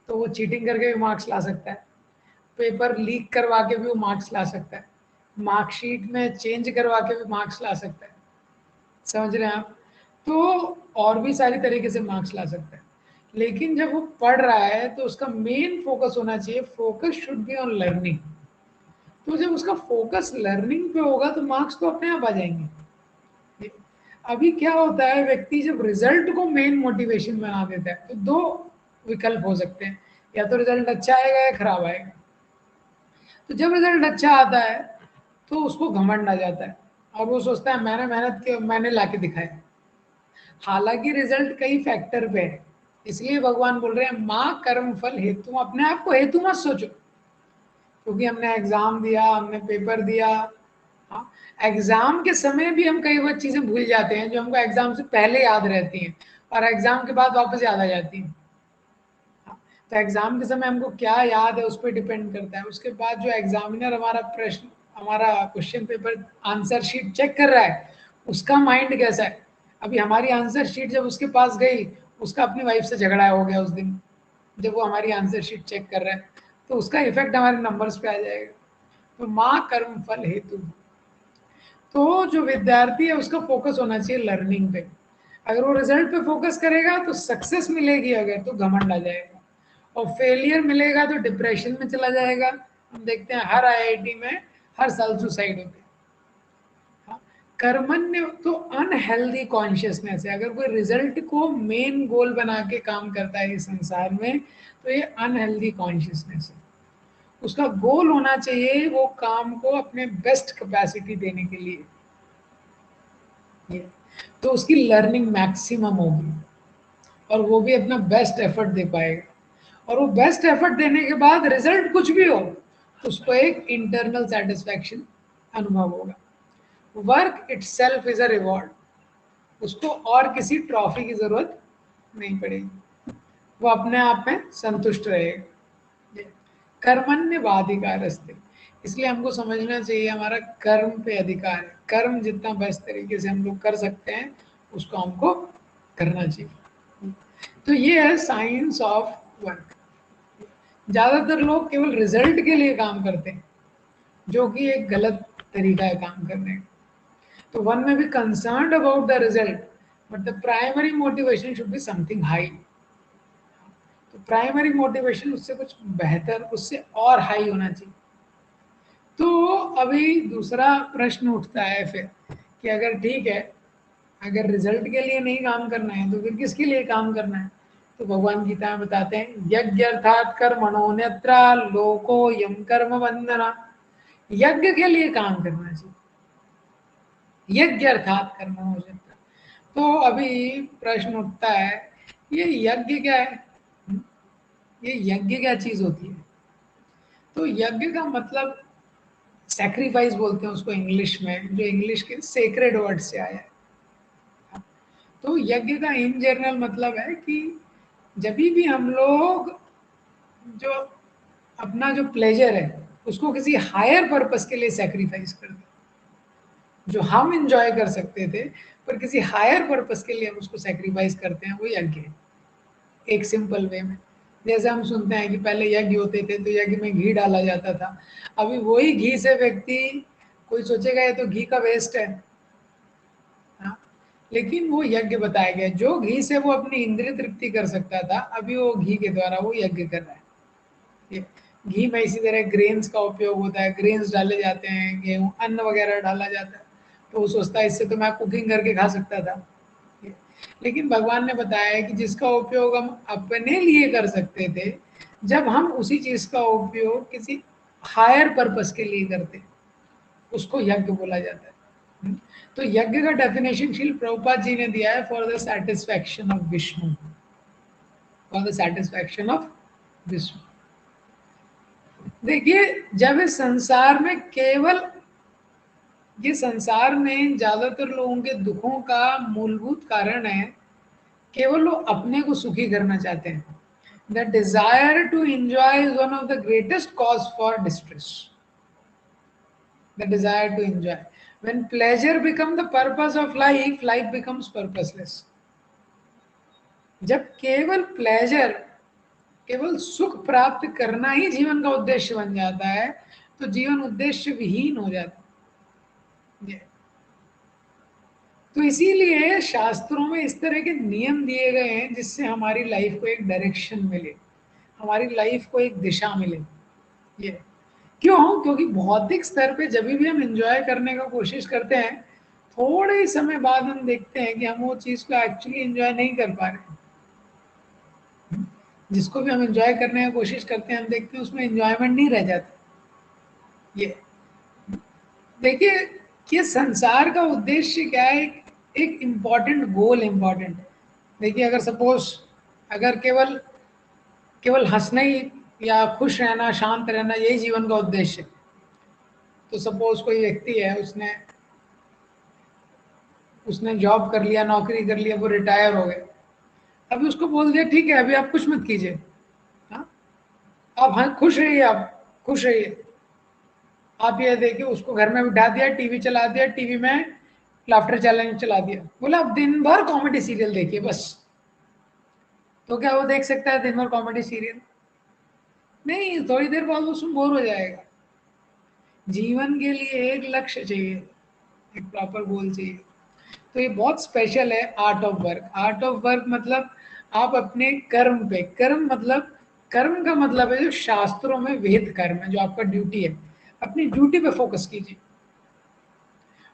तो वो चीटिंग करके भी मार्क्स ला सकता है, पेपर लीक करवा के भी वो मार्क्स ला सकता है, मार्कशीट में चेंज करवा के भी मार्क्स ला सकता है। समझ रहे हैं आप? तो और भी सारी तरीके से मार्क्स ला सकता है। लेकिन जब वो पढ़ रहा है तो उसका मेन फोकस होना चाहिए, focus should be on learning. तो जब उसका फोकस लर्निंग पे होगा तो मार्क्स तो अपने आप आ जाएंगे। अभी क्या होता है, व्यक्ति जब रिजल्ट को मेन मोटिवेशन बना देता है तो दो विकल्प हो सकते हैं, या तो रिजल्ट अच्छा आएगा या खराब आएगा। तो जब रिजल्ट अच्छा आता है तो उसको घमंड आ जाता है और वो सोचता है मैंने मेहनत की, मैंने लाके दिखाया। हालांकि रिजल्ट कई फैक्टर पे है, इसलिए भगवान बोल रहे हैं माँ कर्म फल हेतु। अपने आप को हेतु मत सोचो, क्योंकि हमने एग्जाम दिया, हमने पेपर दिया। हाँ, एग्जाम के समय भी हम कई बार चीजें भूल जाते हैं जो हमको एग्जाम से पहले याद रहती हैं और एग्जाम के बाद वापस याद आ जाती हैं। हाँ, तो एग्जाम के समय हमको क्या याद है उस पर डिपेंड करता है। उसके बाद जो एग्जामिनर हमारा प्रश्न, हमारा question paper answer sheet check कर रहा है, उसका माइंड कैसा है। अभी हमारी आंसर शीट जब उसके पास गई, उसका अपनी वाइफ से झगड़ा हो गया उस दिन, जब वो हमारी आंसर शीट चेक कर रहा है, तो उसका इफेक्ट हमारे नंबर्स पे आ जाएगा। तो माँ कर्म फल हेतु। तो जो विद्यार्थी है उसका फोकस होना चाहिए लर्निंग पे। अगर वो रिजल्ट पे फोकस करेगा तो सक्सेस मिलेगी, अगर तो घमंड आ जाएगा, और फेलियर मिलेगा तो डिप्रेशन में चला जाएगा। हम देखते हैं हर आईआईटी में हर साल सुसाइड होते हैं। हाँ, कर्मण्य तो अनहेल्दी कॉन्शियसनेस है। अगर कोई रिजल्ट को मेन गोल बना के काम करता है इस संसार में, तो ये अनहेल्दी कॉन्शियसनेस है। उसका गोल होना चाहिए वो काम को अपने बेस्ट कैपेसिटी देने के लिए, तो उसकी लर्निंग मैक्सिमम होगी और वो भी अपना बेस्ट एफर्ट दे पाएगा। और वो बेस्ट एफर्ट देने के बाद रिजल्ट कुछ भी हो, तो उसको एक इंटरनल सेटिस्फैक्शन अनुभव होगा। Work itself is a reward, उसको और किसी ट्रॉफी की जरूरत नहीं पड़ेगी। वो अपने आप में संतुष्ट रहेगा। कर्मण्येवाधिकारस्ते, इसलिए हमको समझना चाहिए हमारा कर्म पे अधिकार है। कर्म जितना बेस्ट तरीके से हम लोग कर सकते हैं उसको हमको करना चाहिए। तो ये है साइंस ऑफ वर्क। ज्यादातर लोग केवल रिजल्ट के लिए काम करते हैं, जो कि एक गलत तरीका है काम करने का। तो one may be concerned about the result, but the primary motivation should be something high. तो प्राइमरी मोटिवेशन उससे कुछ बेहतर, उससे और हाई होना चाहिए। तो अभी दूसरा प्रश्न उठता है फिर कि अगर ठीक है, अगर रिजल्ट के लिए नहीं काम करना है तो फिर किसके लिए काम करना है? तो भगवान गीता में बताते हैं, यज्ञ अर्थात कर्मणोऽन्यत्र लोको यम कर्म बंधना। यज्ञ के लिए काम करना चाहिए, यज्ञ अर्थात कर्मणोऽन्यत्र। तो अभी प्रश्न उठता है, ये यज्ञ क्या है? ये यज्ञ क्या चीज होती है? तो यज्ञ का मतलब सैक्रिफाइस बोलते हैं उसको इंग्लिश में, जो इंग्लिश के सेक्रेड वर्ड से आया है। तो यज्ञ का इन जनरल मतलब है कि जब भी हम लोग जो अपना जो प्लेजर है उसको किसी हायर पर्पस के लिए सैक्रिफाइस करते हैं, जो हम इंजॉय कर सकते थे पर किसी हायर पर्पस के लिए हम उसको सैक्रिफाइस करते हैं, वो यज्ञ है। एक सिंपल वे में, जैसे हम सुनते हैं कि पहले यज्ञ होते थे तो यज्ञ में घी डाला जाता था। अभी वही घी से व्यक्ति, कोई सोचेगा ये तो घी का वेस्ट है, हाँ? लेकिन वो यज्ञ बताया गया, जो घी से वो अपनी इंद्रिय तृप्ति कर सकता था, अभी वो घी के द्वारा वो यज्ञ कर रहा है। घी में इसी तरह ग्रेन्स का उपयोग होता है, ग्रेन्स डाले जाते हैं, गेहूं अन्न वगैरह डाला जाता है, तो वो सोचता है इससे तो मैं कुकिंग करके खा सकता था। लेकिन भगवान ने बताया है कि जिसका उपयोग हम अपने लिए कर सकते थे, जब हम उसी चीज का उपयोग किसी हायर पर्पस के लिए करते उसको यज्ञ बोला जाता है। तो यज्ञ का डेफिनेशन श्रील प्रभुपाद जी ने दिया है, for the satisfaction of Vishnu, for the satisfaction of Vishnu. देखिए, जब इस संसार में केवल, ये संसार में ज्यादातर लोगों के दुखों का मूलभूत कारण है केवल वो अपने को सुखी करना चाहते हैं। The desire to enjoy is one of the greatest cause for distress. The desire to enjoy, when pleasure become the purpose of life, life becomes purposeless. जब केवल प्लेजर, केवल सुख प्राप्त करना ही जीवन का उद्देश्य बन जाता है, तो जीवन उद्देश्य विहीन हो जाता है। तो इसीलिए शास्त्रों में इस तरह के नियम दिए गए हैं जिससे हमारी लाइफ को एक डायरेक्शन मिले, हमारी लाइफ को एक दिशा मिले। ये क्यों? क्योंकि भौतिक स्तर पे जब भी हम एंजॉय करने का कोशिश करते हैं, थोड़े ही समय बाद हम देखते हैं कि हम वो चीज को एक्चुअली एंजॉय नहीं कर पा रहे। जिसको भी हम एंजॉय करने की कोशिश करते हैं, हम देखते हैं उसमें एंजॉयमेंट नहीं रह जाता। ये देखिए कि संसार का उद्देश्य क्या है, एक इम्पॉर्टेंट गोल इम्पॉर्टेंट है। देखिए, अगर सपोज अगर केवल केवल हंसना ही या खुश रहना, शांत रहना, यही जीवन का उद्देश्य है, तो सपोज कोई व्यक्ति है, उसने जॉब कर लिया, नौकरी कर लिया, वो रिटायर हो गए, अभी उसको बोल दिया ठीक है अभी आप कुछ मत कीजिए, हाँ आप हाँ खुश रहिए, आप खुश रहिए, आप ये देखिए उसको घर में बिठा दिया, टीवी चला दिया, टीवी में लाफ्टर चैलेंज चला दिया, बोला आप दिन भर कॉमेडी सीरियल देखिए बस। तो क्या वो देख सकता है दिन भर कॉमेडी सीरियल? नहीं, थोड़ी देर बाद वो उसमें बोर हो जाएगा। जीवन के लिए एक लक्ष्य चाहिए, एक प्रॉपर गोल चाहिए। तो ये बहुत स्पेशल है art of work. Art of work मतलब आप अपने कर्म पे, कर्म मतलब, कर्म का मतलब है जो शास्त्रों में विहित कर्म है, जो आपका ड्यूटी है, अपनी ड्यूटी पे फोकस कीजिए।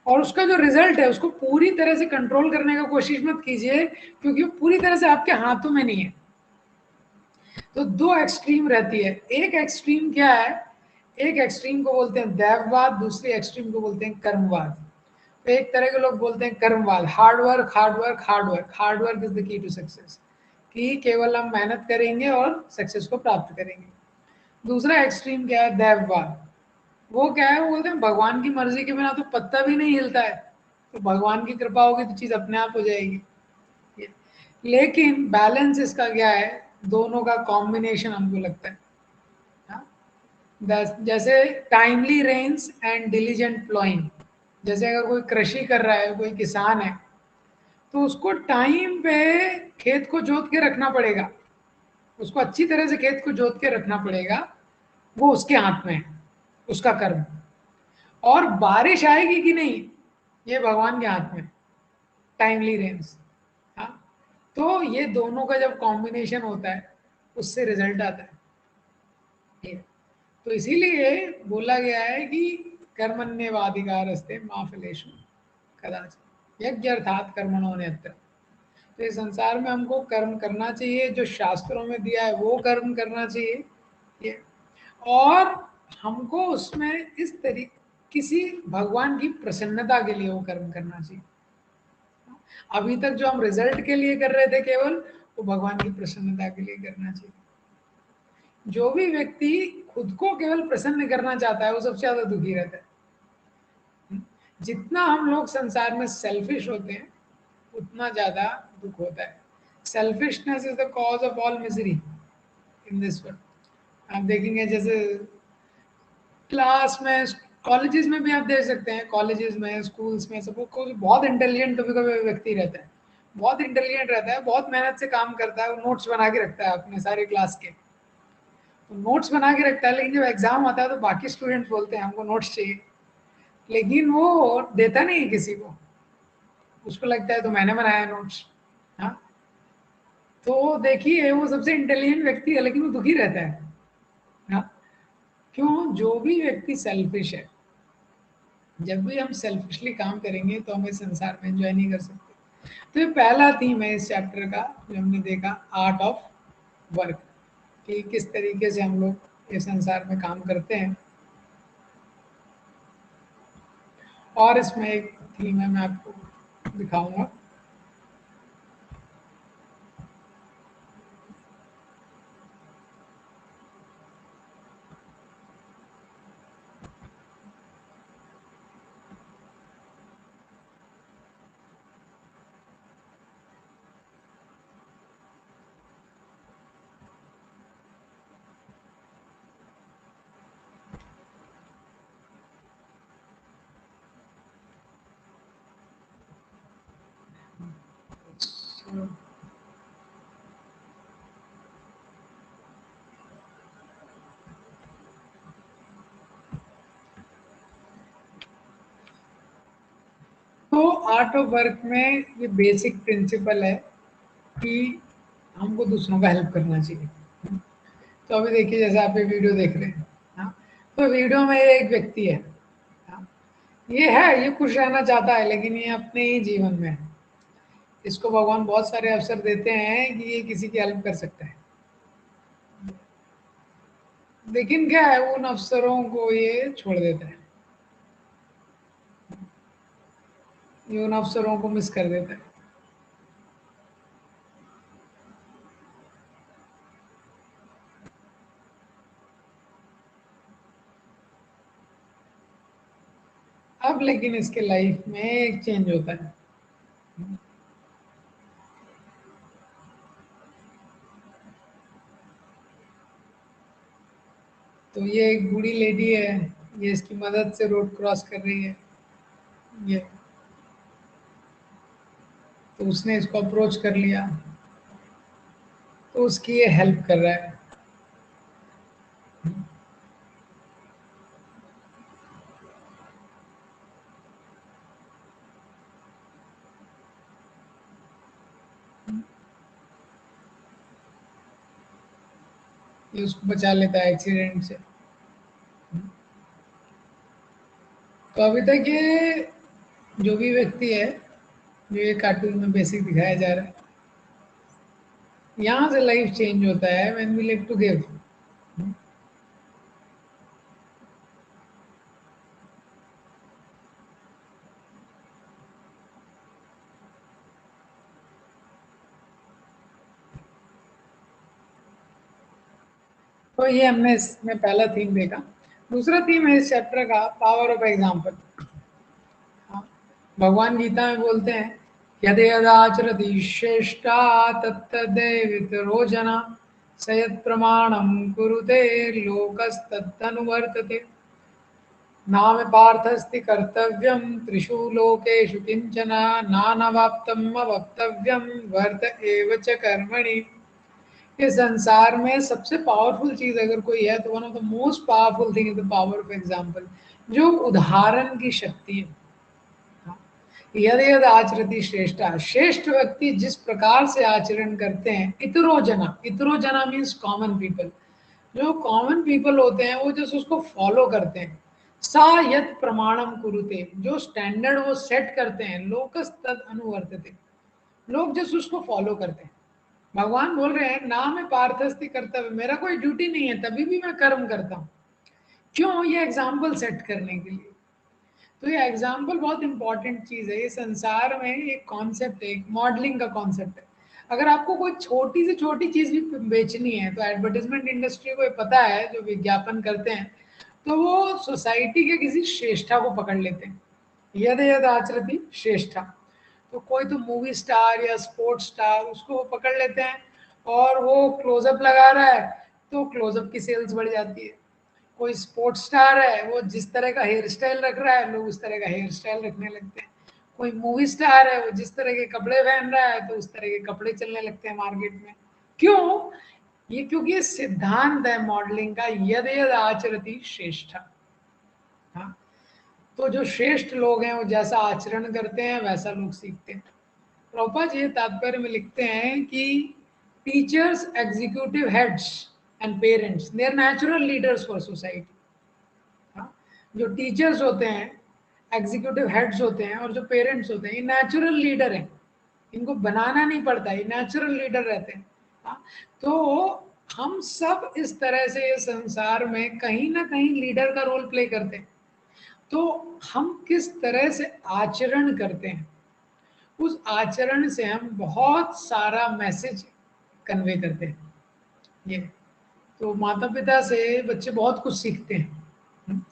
और उसका जो रिजल्ट है उसको पूरी तरह से कंट्रोल करने का कोशिश मत कीजिए, क्योंकि वो पूरी तरह से आपके हाथों में नहीं है। तो दो एक्सट्रीम रहती है। एक एक्सट्रीम क्या है? एक एक्सट्रीम को बोलते हैं दैववाद, दूसरी एक्सट्रीम को बोलते हैं कर्मवाद। तो एक तरह के लोग बोलते हैं कर्मवाद, hard work hard work hard work, hard work is the key to success, कि केवल हम मेहनत करेंगे और सक्सेस को प्राप्त करेंगे। दूसरा एक्सट्रीम क्या है? दैववाद। वो क्या है? वो बोलते हैं भगवान की मर्जी के बिना तो पत्ता भी नहीं हिलता है, तो भगवान की कृपा होगी तो चीज अपने आप हो जाएगी। लेकिन बैलेंस इसका क्या है? दोनों का कॉम्बिनेशन हमको लगता है। हाँ? जैसे timely rains and diligent ploughing, जैसे अगर कोई कृषि कर रहा है, कोई किसान है, तो उसको टाइम पे खेत को जोत के रखना पड़ेगा, उसको अच्छी तरह से खेत को जोत के रखना पड़ेगा, वो उसके हाथ में है, उसका कर्म। और बारिश आएगी कि नहीं, ये भगवान के हाथ में, टाइमली रेन्स। हाँ, तो ये दोनों का जब कॉम्बिनेशन होता है उससे रिजल्ट आता है। तो इसीलिए बोला गया है कि कर्मण्येवाधिकारस्ते मा फलेषु कदाचित् यज्ञ अर्थात कर्मणोऽन्यत्र। तो इस संसार में हमको कर्म करना चाहिए, जो शास्त्रों में दिया है वो कर्म करना चाहिए ये, और हमको उसमें इस तरीके किसी भगवान की प्रसन्नता के लिए वो कर्म करना चाहिए। अभी तक जो हम रिजल्ट के लिए कर रहे थे केवल, वो भगवान की प्रसन्नता के लिए करना चाहिए। जो भी व्यक्ति खुद को केवल प्रसन्न करना चाहता है वो सबसे ज्यादा दुखी रहता है। जितना हम लोग संसार में सेल्फिश होते हैं उतना ज्यादा दुख होता है। Selfishness is the cause of all misery in this world. आप देखेंगे जैसे क्लास में, कॉलेजेस में भी आप देख सकते हैं, कॉलेजेस में, स्कूल्स में, सब कोई बहुत इंटेलिजेंट कभी कभी व्यक्ति रहता है, बहुत इंटेलिजेंट रहता है, बहुत मेहनत से काम करता है, वो नोट्स बना के रखता है अपने सारे क्लास के, तो नोट्स बना के रखता है, लेकिन जब एग्जाम आता है तो बाकी स्टूडेंट्स बोलते हैं हमको नोट्स चाहिए, लेकिन वो देता नहीं है किसी को, उसको लगता है तो मैंने बनाया नोट्स। हाँ, तो देखिए वो सबसे इंटेलिजेंट व्यक्ति है लेकिन वो दुखी रहता है। हाँ, क्यों? जो भी व्यक्ति सेल्फिश है, जब भी हम सेल्फिशली काम करेंगे तो हम इस संसार में एंजॉय नहीं कर सकते। तो ये पहला थीम है इस चैप्टर का जो हमने देखा, आर्ट ऑफ वर्क, कि किस तरीके से हम लोग इस संसार में काम करते हैं। और इसमें एक थीम है, मैं आपको दिखाऊंगा। तो आर्ट ऑफ वर्क में ये बेसिक प्रिंसिपल है कि हमको दूसरों का हेल्प करना चाहिए। तो अभी देखिए जैसे आप ये वीडियो देख रहे हैं, हाँ, तो वीडियो में एक व्यक्ति है, हाँ, ये खुश रहना चाहता है लेकिन ये अपने ही जीवन में है, इसको भगवान बहुत सारे अवसर देते हैं कि ये किसी की हेल्प कर सकता है, लेकिन क्या है, उन अवसरों को ये छोड़ देता है, ये उन अवसरों को मिस कर देता है। अब लेकिन इसके लाइफ में एक चेंज होता है। तो ये एक बूढ़ी लेडी है, ये इसकी मदद से रोड क्रॉस कर रही है, ये तो उसने इसको अप्रोच कर लिया, तो उसकी ये हेल्प कर रहा है। ये उसको बचा लेता है एक्सीडेंट से। तो अभी तक ये जो भी व्यक्ति है, जो ये कार्टून में बेसिक दिखाया जा रहा है, यहाँ से लाइफ चेंज होता है when we live to give. तो ये हमने इसमें पहला थीम देखा। दूसरा थीम है इस चैप्टर का, पावर ऑफ एग्जाम्पल। भगवान गीता में बोलते हैं, यदि यदाचरति श्रेष्ठा तत्तदेव वितरो जना सयत् प्रमाणं कुरुते लोकस्तदनुवर्तते नाम पार्थस्ति कर्तव्यं त्रिषु लोकेषु किंचन नानवाप्तम् अवक्तव्यं वर्त एव च कर्मणि। ये संसार में सबसे पावरफुल चीज अगर कोई है तो one of the most powerful thing is the power of example, जो उदाहरण की शक्ति है। यद यद आचरति श्रेष्ठा, श्रेष्ठ व्यक्ति जिस प्रकार से आचरण करते हैं, इतरो जना मीन्स कॉमन पीपल, जो कॉमन पीपल होते हैं वो जैसे उसको फॉलो करते हैं। सा यत प्रमाणम कुरुते, जो स्टैंडर्ड वो सेट करते हैं, लोकस तद अनुवर्तते, लोग जैसे उसको फॉलो करते हैं। भगवान बोल रहे हैं ना मैं पार्थस्ति कर्तव्य, मेरा कोई ड्यूटी नहीं है तभी भी मैं कर्म करता हूँ। क्यों? ये एग्जाम्पल सेट करने के लिए। तो ये एग्जाम्पल बहुत इंपॉर्टेंट चीज है। ये संसार में एक कॉन्सेप्ट है, एक मॉडलिंग का कॉन्सेप्ट है। अगर आपको कोई छोटी से छोटी चीज भी बेचनी है तो एडवर्टाइजमेंट इंडस्ट्री को पता है, जो विज्ञापन करते हैं तो वो सोसाइटी के किसी श्रेष्ठा को पकड़ लेते हैं। यद यद आचरति श्रेष्ठा, तो कोई तो मूवी स्टार या स्पोर्ट्स स्टार, उसको वो पकड़ लेते हैं और वो क्लोजअप लगा रहा है तो क्लोजअप की सेल्स बढ़ जाती है। कोई स्पोर्ट्स स्टार है, वो जिस तरह का हेयर स्टाइल रख रहा है लोग उस तरह का हेयर स्टाइल रखने लगते हैं। कोई मूवी स्टार है, वो जिस तरह के कपड़े पहन रहा है तो उस तरह के कपड़े चलने लगते हैं मार्केट में। क्यों? ये क्योंकि सिद्धांत है मॉडलिंग का, यद यद आचरति श्रेष्ठ। हाँ, तो जो श्रेष्ठ लोग हैं वो जैसा आचरण करते हैं वैसा लोग सीखते हैं। प्रभुपाद जी तात्पर्य में लिखते हैं कि teachers, executive heads and parents, they are natural leaders for society. जो टीचर्स होते हैं, एग्जीक्यूटिव हेड्स होते हैं और जो पेरेंट्स होते हैं, ये नेचुरल लीडर हैं, इनको बनाना नहीं पड़ता, ये नेचुरल लीडर रहते हैं। तो हम सब इस तरह से ये संसार में कहीं ना कहीं लीडर का रोल प्ले करते हैं। तो हम किस तरह से आचरण करते हैं, उस आचरण से हम बहुत सारा मैसेज कन्वे करते हैं। ये तो माता पिता से बच्चे बहुत कुछ सीखते हैं।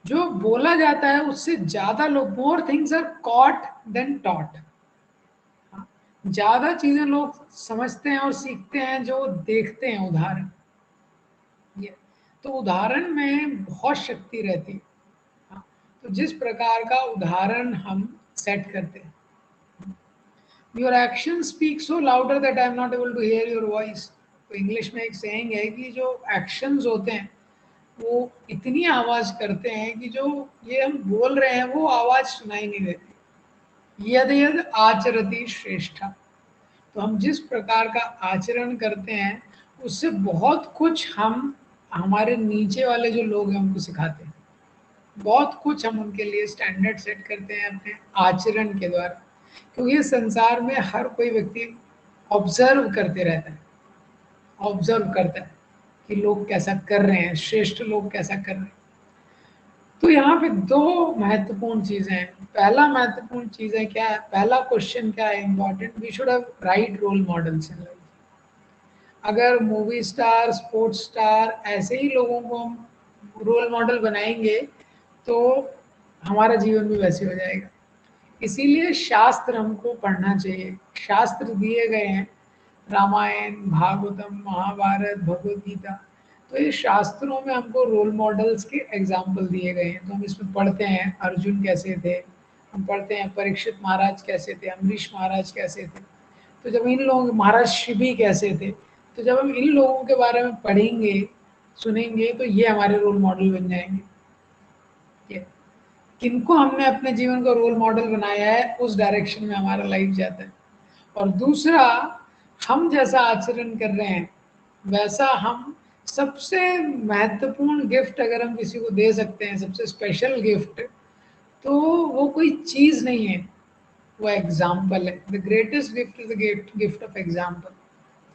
जो बोला जाता है उससे ज्यादा लोग, more things are caught than taught, ज्यादा चीजें लोग समझते हैं और सीखते हैं जो देखते हैं उदाहरण। ये तो उदाहरण में बहुत शक्ति रहती है। तो जिस प्रकार का उदाहरण हम सेट करते हैं, your action speak so louder that I am not able to hear your voice. तो इंग्लिश में एक सेइंग है कि जो एक्शंस होते हैं वो इतनी आवाज करते हैं कि जो ये हम बोल रहे हैं वो आवाज सुनाई नहीं देती। यद यद आचरति श्रेष्ठा, तो हम जिस प्रकार का आचरण करते हैं उससे बहुत कुछ हम हमारे नीचे वाले जो लोग हैं उनको सिखाते हैं। बहुत कुछ हम उनके लिए स्टैंडर्ड सेट करते हैं अपने आचरण के द्वारा, क्योंकि संसार में हर कोई व्यक्ति ऑब्जर्व करते रहता है, ऑब्जर्व करता है कि लोग कैसा कर रहे हैं, श्रेष्ठ लोग कैसा कर रहे हैं। तो यहाँ पे दो महत्वपूर्ण चीजें हैं। पहला महत्वपूर्ण चीज है क्या है, पहला क्वेश्चन क्या है important, we should have right role models in life. अगर मूवी स्टार, स्पोर्ट्स स्टार, ऐसे ही लोगों को हम रोल मॉडल बनाएंगे तो हमारा जीवन भी वैसे हो जाएगा। इसीलिए शास्त्र हमको पढ़ना चाहिए। शास्त्र दिए गए हैं, रामायण, भागवतम, महाभारत, भगवद गीता। तो ये शास्त्रों में हमको रोल मॉडल्स के एग्जाम्पल दिए गए हैं। तो हम इसमें पढ़ते हैं अर्जुन कैसे थे, हम पढ़ते हैं परीक्षित महाराज कैसे थे, अम्बरीश महाराज कैसे थे। तो जब इन लोगों, महाराज शिवी कैसे थे, तो जब हम इन लोगों के बारे में पढ़ेंगे, सुनेंगे, तो ये हमारे रोल मॉडल बन जाएंगे। किनको हमने अपने जीवन को रोल मॉडल बनाया है, उस डायरेक्शन में हमारा लाइफ जाता है। और दूसरा, हम जैसा आचरण कर रहे हैं वैसा हम, सबसे महत्वपूर्ण गिफ्ट अगर हम किसी को दे सकते हैं, सबसे स्पेशल गिफ्ट, तो वो कोई चीज नहीं है, वो एग्जाम्पल है। The greatest gift is the gift of example.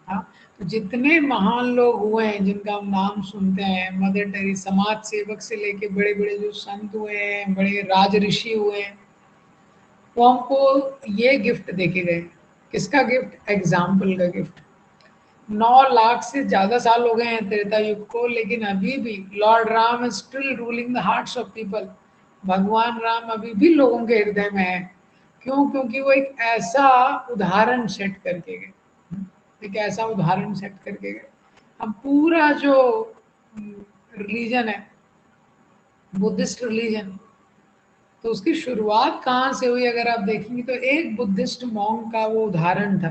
हाँ, तो जितने महान लोग हुए हैं जिनका हम नाम सुनते हैं, मदर टेरेसा, समाज सेवक से लेके बड़े बड़े जो संत हुए हैं, बड़े राज ऋषि हुए हैं, वो हमको ये गिफ्ट देके गए। किसका गिफ्ट? एग्जाम्पल का गिफ्ट। 9 लाख से ज्यादा साल हो गए हैं त्रेता युग को, लेकिन अभी भी Lord Ram is still ruling the hearts of people. भगवान राम अभी भी लोगों के हृदय में है। क्यों? क्योंकि वो एक ऐसा उदाहरण सेट करके गए, एक ऐसा उदाहरण सेट करके गए हम पूरा जो रिलीजन है, बुद्धिस्ट रिलीजन, तो उसकी शुरुआत कहाँ से हुई अगर आप देखेंगे तो एक बुद्धिस्ट मॉन्क का वो उदाहरण था।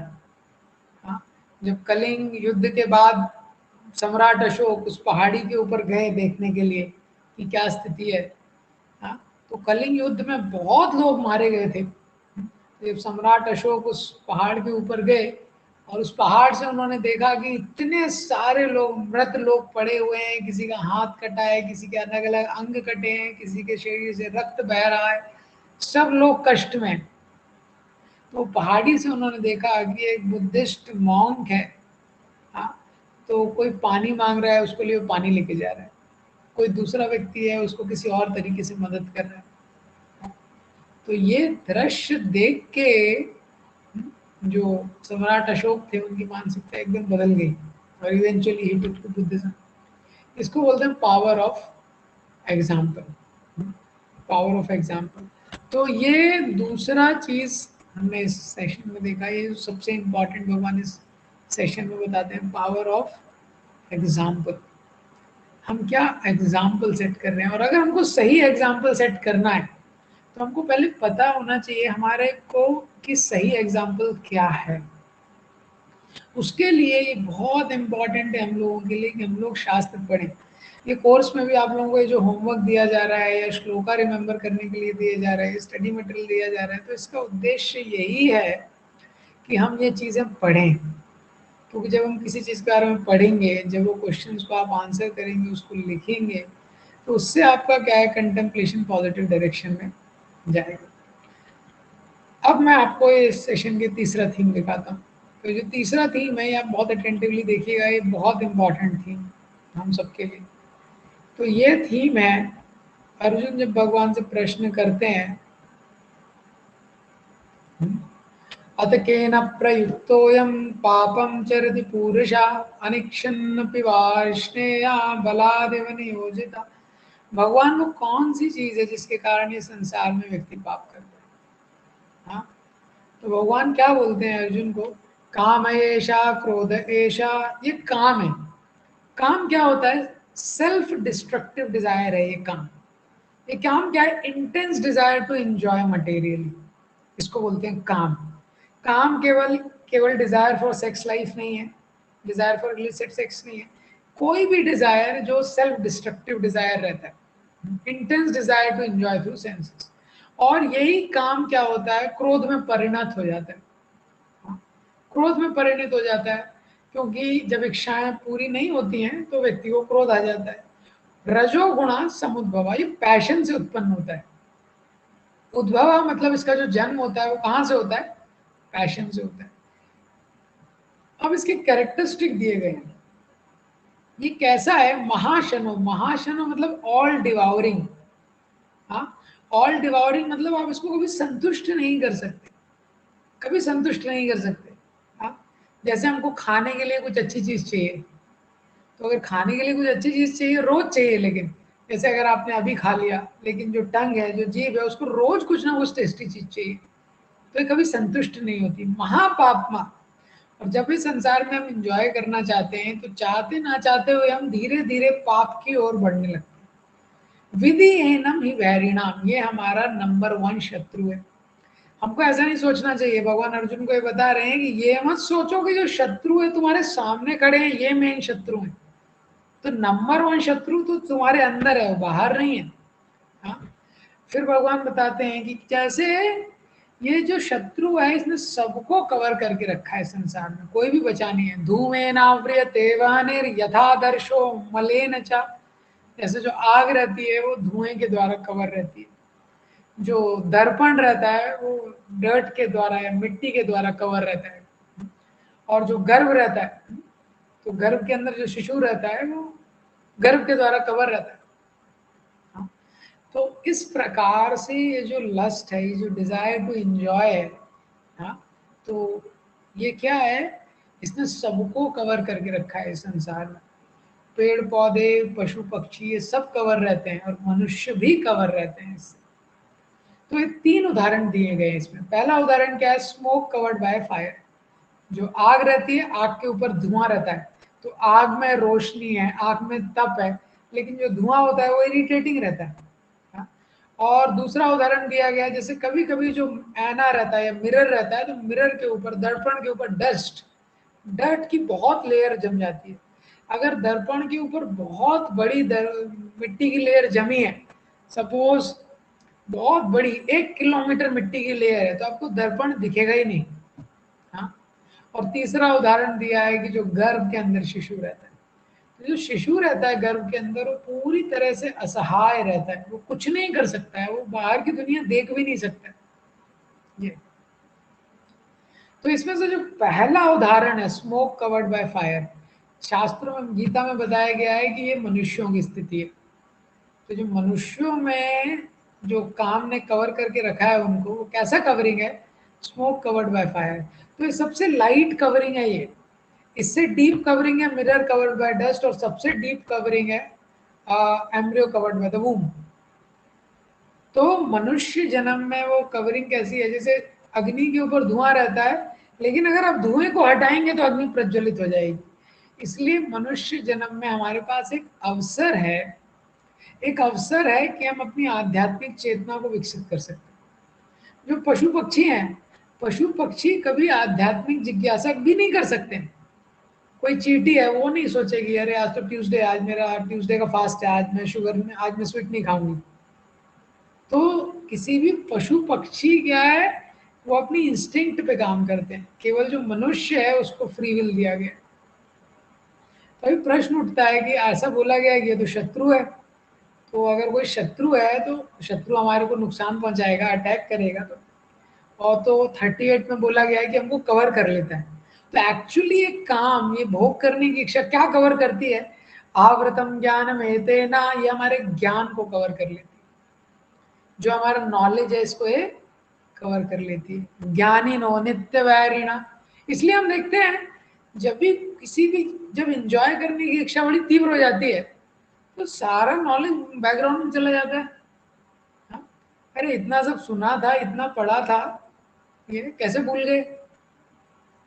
हाँ, जब कलिंग युद्ध के बाद सम्राट अशोक उस पहाड़ी के ऊपर गए देखने के लिए कि क्या स्थिति है, हाँ, तो कलिंग युद्ध में बहुत लोग मारे गए थे। जब सम्राट अशोक उस पहाड़ के ऊपर गए और उस पहाड़ से उन्होंने देखा कि इतने सारे लोग, मृत लोग पड़े हुए हैं, किसी का हाथ कटा है, किसी के अलग अलग अंग कटे हैं, किसी के शरीर से रक्त बह रहा है, सब लोग कष्ट में। तो पहाड़ी से उन्होंने देखा कि एक बुद्धिस्ट मॉन्क है, हाँ, तो कोई पानी मांग रहा है, उसके लिए पानी लेके जा रहा है, कोई दूसरा व्यक्ति है उसको किसी और तरीके से मदद कर रहा है। तो ये दृश्य देख के जो सम्राट अशोक थे उनकी मानसिकता एकदम बदल गई और इवेंचुअली ही टुक टू बुद्धिज्म। इसको बोलते हैं power of example, power of example. तो ये दूसरा चीज हमने इस सेशन में देखा, ये सबसे इम्पोर्टेंट भगवान इस सेशन में बताते हैं, पावर ऑफ एग्जाम्पल। हम क्या एग्जाम्पल सेट कर रहे हैं, और अगर हमको सही एग्जाम्पल सेट करना है तो हमको पहले पता होना चाहिए हमारे को कि सही एग्जाम्पल क्या है। उसके लिए ये बहुत इम्पोर्टेंट है हम लोगों के लिए कि हम लोग शास्त्र पढ़ें। ये कोर्स में भी आप लोगों को ये जो होमवर्क दिया जा रहा है या श्लोका रिमेम्बर करने के लिए दिया जा रहा है, स्टडी मटेरियल दिया जा रहा है, तो इसका उद्देश्य यही है कि हम ये चीज़ें पढ़ें। क्योंकि जब हम किसी चीज़ के बारे में पढ़ेंगे, जब वो क्वेश्चन को आप आंसर करेंगे, उसको लिखेंगे, तो उससे आपका क्या है, कंटेम्पलेशन पॉजिटिव डायरेक्शन में जाएगा। अब मैं आपको इस सेशन के तीसरा थीम दिखाता हूँ। तो जो तीसरा थीम है, ये आप बहुत अटेंटिवली देखिएगा, ये बहुत इम्पॉर्टेंट थीम हम सबके लिए। तो ये थीम है, अर्जुन जब भगवान से प्रश्न करते हैं, अत केन प्रयुक्तोऽयं पापं चरति पूरुषा अनिक्षन्नपि वार्ष्णेया बलादेव नियोजिता। भगवान को कौन सी चीज है जिसके कारण ये संसार में व्यक्ति पाप करता है? हाँ, तो भगवान क्या बोलते हैं अर्जुन को, काम ऐशा क्रोध ऐशा, ये काम है। काम क्या होता है? सेल्फ डिस्ट्रक्टिव डिजायर है ये काम। ये काम क्या है? Intense desire to enjoy materially, इसको बोलते हैं काम। काम केवल केवल डिजायर फॉर सेक्स लाइफ नहीं है, डिजायर फॉर इलिसिट सेक्स नहीं है, कोई भी डिजायर जो सेल्फ डिस्ट्रक्टिव डिजायर रहता है, intense desire to enjoy through senses. और यही काम क्या होता है, क्रोध में परिणत हो जाता है। क्रोध में परिणत हो जाता है क्योंकि जब इच्छाएं पूरी नहीं होती हैं तो व्यक्ति को क्रोध आ जाता है। रजोगुणा समुद्भवा, ये पैशन से उत्पन्न होता है। उद्भवा मतलब इसका जो जन्म होता है वो कहाँ से होता है? पैशन से होता है। अब इसके कैरेक्टरिस्टिक दिए गए हैं। ये कैसा है? महाशनो, महाशनो मतलब ऑल डिवाउरिंग। हाँ, ऑल डिवाउरिंग मतलब आप इसको कभी संतुष्ट नहीं कर सकते, कभी संतुष्ट नहीं कर सकते। हाँ, जैसे हमको खाने के लिए कुछ अच्छी चीज चाहिए, तो अगर खाने के लिए कुछ अच्छी चीज चाहिए, रोज चाहिए, लेकिन जैसे अगर आपने अभी खा लिया, लेकिन जो टंग है, जो जीभ है, उसको रोज कुछ ना कुछ टेस्टी चीज चाहिए, तो ये कभी संतुष्ट नहीं होती, महापापमा। और जब भी संसार में हम इंजॉय करना चाहते हैं, तो चाहते ना चाहते हुए हम धीरे धीरे पाप की ओर बढ़ने लगते हैं। विधिहीनम ही वैरिणाम, ये हमारा नंबर 1 शत्रु है। हमको ऐसा नहीं सोचना चाहिए। भगवान अर्जुन को ये बता रहे हैं कि ये मत सोचो कि जो शत्रु है तुम्हारे सामने खड़े हैं ये मेन शत्रु है। तो नंबर 1 शत्रु तो तुम्हारे अंदर है, वो बाहर नहीं है। हाँ? फिर भगवान बताते हैं कि जैसे ये जो शत्रु है इसने सबको कवर करके रखा है संसार में, कोई भी बचा नहीं है। धूमेनाव्रियते वह्निर् यथा दर्शो मलेन च, जैसे जो आग रहती है वो धुएं के द्वारा कवर रहती है, जो दर्पण रहता है वो डर्ट के द्वारा या मिट्टी के द्वारा कवर रहता है, और जो गर्भ रहता है, तो गर्भ के अंदर जो शिशु रहता है वो गर्भ के द्वारा कवर रहता है। तो इस प्रकार से ये जो लस्ट है, ये जो डिजायर टू एंजॉय है, हाँ, तो ये क्या है? इसने सबको कवर करके रखा है इस संसार में। पेड़ पौधे, पशु पक्षी, ये सब कवर रहते हैं और मनुष्य भी कवर रहते हैं इससे। तो ये 3 उदाहरण दिए गए इसमें। पहला उदाहरण क्या है? स्मोक कवर्ड बाय फायर, जो आग रहती है, आग के ऊपर धुआं रहता है, तो आग में रोशनी है, आग में तप है, लेकिन जो धुआं होता है वो इरिटेटिंग रहता है। हाँ? और दूसरा उदाहरण दिया गया, जैसे कभी कभी जो ऐना रहता है या मिरर रहता है, तो मिरर के ऊपर, दर्पण के ऊपर डस्ट की बहुत लेयर जम जाती है। अगर दर्पण के ऊपर बहुत बड़ी मिट्टी की लेयर जमी है, सपोज बहुत बड़ी 1 किलोमीटर मिट्टी की लेयर है, तो आपको दर्पण दिखेगा ही नहीं। हाँ? और तीसरा उदाहरण दिया है कि जो गर्भ के अंदर शिशु रहता है, तो जो शिशु रहता है गर्भ के अंदर, वो पूरी तरह से असहाय रहता है, वो कुछ नहीं कर सकता है, वो बाहर की दुनिया देख भी नहीं सकता। ये तो इसमें से जो पहला उदाहरण है, स्मोक कवर्ड बाय फायर, शास्त्रों में, गीता में बताया गया है कि ये मनुष्यों की स्थिति है। तो जो मनुष्यों में जो काम ने कवर करके रखा है उनको, वो कैसा कवरिंग है? Smoke covered by fire. तो ये सबसे लाइट कवरिंग है ये। इससे डीप कवरिंग है मिरर कवर्ड बाय डस्ट, और सबसे डीप कवरिंग है एम्ब्रियो कवर्ड बाय द वूम। तो मनुष्य जन्म में वो कवरिंग कैसी है? जैसे अग्नि के ऊपर धुआं रहता है, लेकिन अगर आप धुएं को हटाएंगे तो अग्नि प्रज्वलित हो जाएगी। इसलिए मनुष्य जन्म में हमारे पास एक अवसर है कि हम अपनी आध्यात्मिक चेतना को विकसित कर सकते हैं। जो पशु पक्षी हैं, पशु पक्षी कभी आध्यात्मिक जिज्ञासा भी नहीं कर सकते। कोई चींटी है, वो नहीं सोचेगी अरे आज तो ट्यूसडे, आज मेरा ट्यूसडे का फास्ट है, आज मैं स्वीट नहीं खाऊंगी। तो किसी भी पशु पक्षी क्या है, वो अपनी इंस्टिंक्ट पे काम करते हैं। केवल जो मनुष्य है उसको फ्री विल दिया गया। तो प्रश्न उठता है कि ऐसा बोला गया है कि ये तो शत्रु है, तो अगर कोई शत्रु है तो शत्रु हमारे को नुकसान पहुंचाएगा, अटैक करेगा। और तो 38 में बोला गया है कि हमको कवर कर लेता है। तो एक्चुअली एक काम, ये भोग करने की इच्छा क्या कवर करती है? आवृतम ज्ञानम एतेना, ये हमारे ज्ञान को कवर कर लेती है। जो हमारा नॉलेज है इसको ये कवर कर लेती है। ज्ञानी नो नित्य वैरिणा। इसलिए हम देखते हैं जब इंजॉय करने की इच्छा बड़ी तीव्र हो जाती है, तो सारा नॉलेज बैकग्राउंड में चला जाता है। हाँ? अरे इतना सब सुना था, इतना पढ़ा था, ये कैसे भूल गए?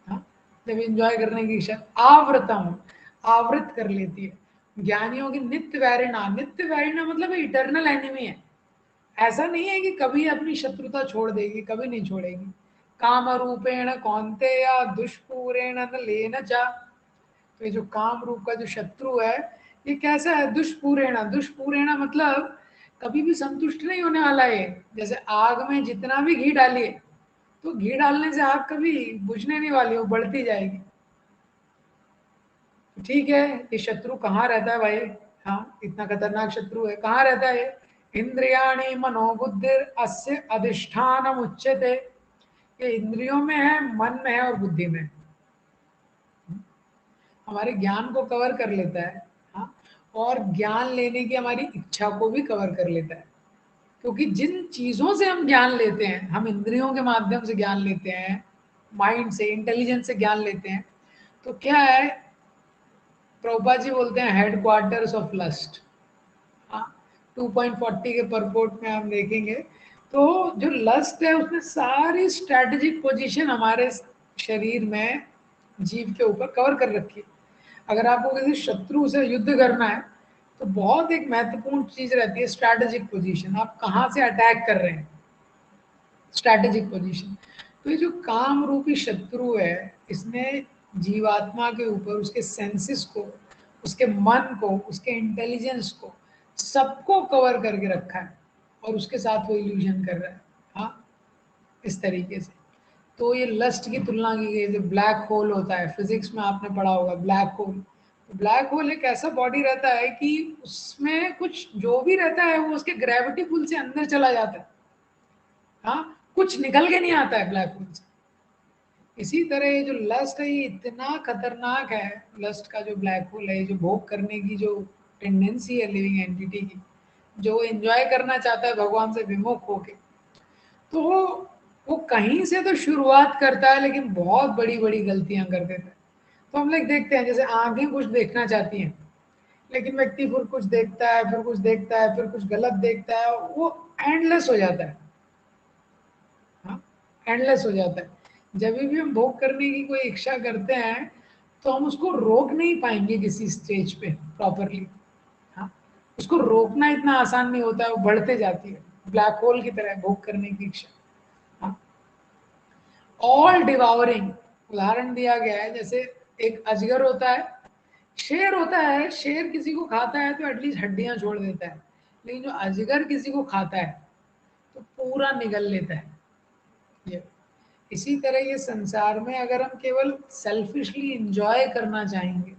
हाँ? जब एंजॉय करने की इच्छा आवृत कर लेती है। ज्ञानियों की नित्य वैरिणा मतलब इटर्नल एनिमी है। ऐसा नहीं है कि कभी अपनी शत्रुता छोड़ देगी, कभी नहीं छोड़ेगी। काम रूपेण कौनते या दुष्पूरेण न लेन चा। तो ये जो काम रूप का जो शत्रु है, ये कैसा है? दुष्पूरेण मतलब कभी भी संतुष्ट नहीं होने वाला है। जैसे आग में जितना भी घी डालिए, तो घी डालने से आग कभी बुझने नहीं वाली, वो बढ़ती जाएगी। ठीक है, ये शत्रु कहाँ रहता है भाई? हाँ, इतना खतरनाक शत्रु है, कहाँ रहता है? इंद्रियाणि मनोबुद्धिर अस्य अधिष्ठानम उच्यते। ये इंद्रियों में है, मन में है और बुद्धि में। हमारे ज्ञान को कवर कर लेता है। हाँ, और ज्ञान लेने की हमारी इच्छा को भी कवर कर लेता है। क्योंकि जिन चीजों से हम ज्ञान लेते हैं, हम इंद्रियों के माध्यम से ज्ञान लेते हैं, माइंड से, इंटेलिजेंस से ज्ञान लेते हैं, तो क्या है, प्रभुपाद जी बोलते हैं हेडक्वार्टर्स ऑफ लस्ट। हाँ, 2.40 के परपोर्ट में हम देखेंगे तो जो लस्ट है उसने सारी स्ट्रेटेजिक पोजीशन हमारे शरीर में, जीव के ऊपर कवर कर रखी है। अगर आपको किसी शत्रु से युद्ध करना है, तो बहुत एक महत्वपूर्ण चीज रहती है स्ट्रैटेजिक पोजीशन। आप कहाँ से अटैक कर रहे हैं, स्ट्रैटेजिक पोजीशन। तो ये जो काम रूपी शत्रु है, इसने जीवात्मा के ऊपर उसके सेंसेस को, उसके मन को, उसके इंटेलिजेंस को, सबको कवर करके रखा है, और उसके साथ वो इल्यूजन कर रहा है। हाँ, इस तरीके से। तो ये लस्ट की तुलना की गई, जो ब्लैक होल होता है, फिजिक्स में आपने पढ़ा होगा ब्लैक होल। ब्लैक होल एक ऐसा बॉडी रहता है कि उसमें कुछ जो भी रहता है वो उसके ग्रेविटी पुल से अंदर चला जाता है। हाँ, कुछ निकल के नहीं आता है ब्लैक होल से। इसी तरह ये जो लस्ट है, ये इतना खतरनाक है, लस्ट का जो ब्लैक होल है, जो भोग करने की जो टेंडेंसी है लिविंग एंटिटी की, जो एंजॉय करना चाहता है भगवान से विमुख होके, तो वो कहीं से तो शुरुआत करता है, लेकिन बहुत बड़ी बड़ी गलतियां कर देता है। तो हम लोग देखते हैं, जैसे आंखें कुछ देखना चाहती हैं, लेकिन व्यक्ति फिर कुछ देखता है, फिर कुछ देखता है, फिर कुछ गलत देखता है, वो एंडलेस हो जाता है। हाँ, एंडलेस हो जाता है। जब भी हम भोग करने की कोई इच्छा करते हैं, तो हम उसको रोक नहीं पाएंगे किसी स्टेज पे प्रॉपरली। हाँ, उसको रोकना इतना आसान नहीं होता है, वो बढ़ते जाती है ब्लैक होल की तरह भोग करने की इच्छा। हाँ, ऑल डिवावरिंग उदाहरण दिया गया है, जैसे एक अजगर होता है, शेर होता है, शेर किसी को खाता है तो एटलीस्ट हड्डियां छोड़ देता है, लेकिन जो अजगर किसी को खाता है तो पूरा निगल लेता है। ये इसी तरह ये संसार में अगर हम केवल सेल्फिशली इंजॉय करना चाहेंगे,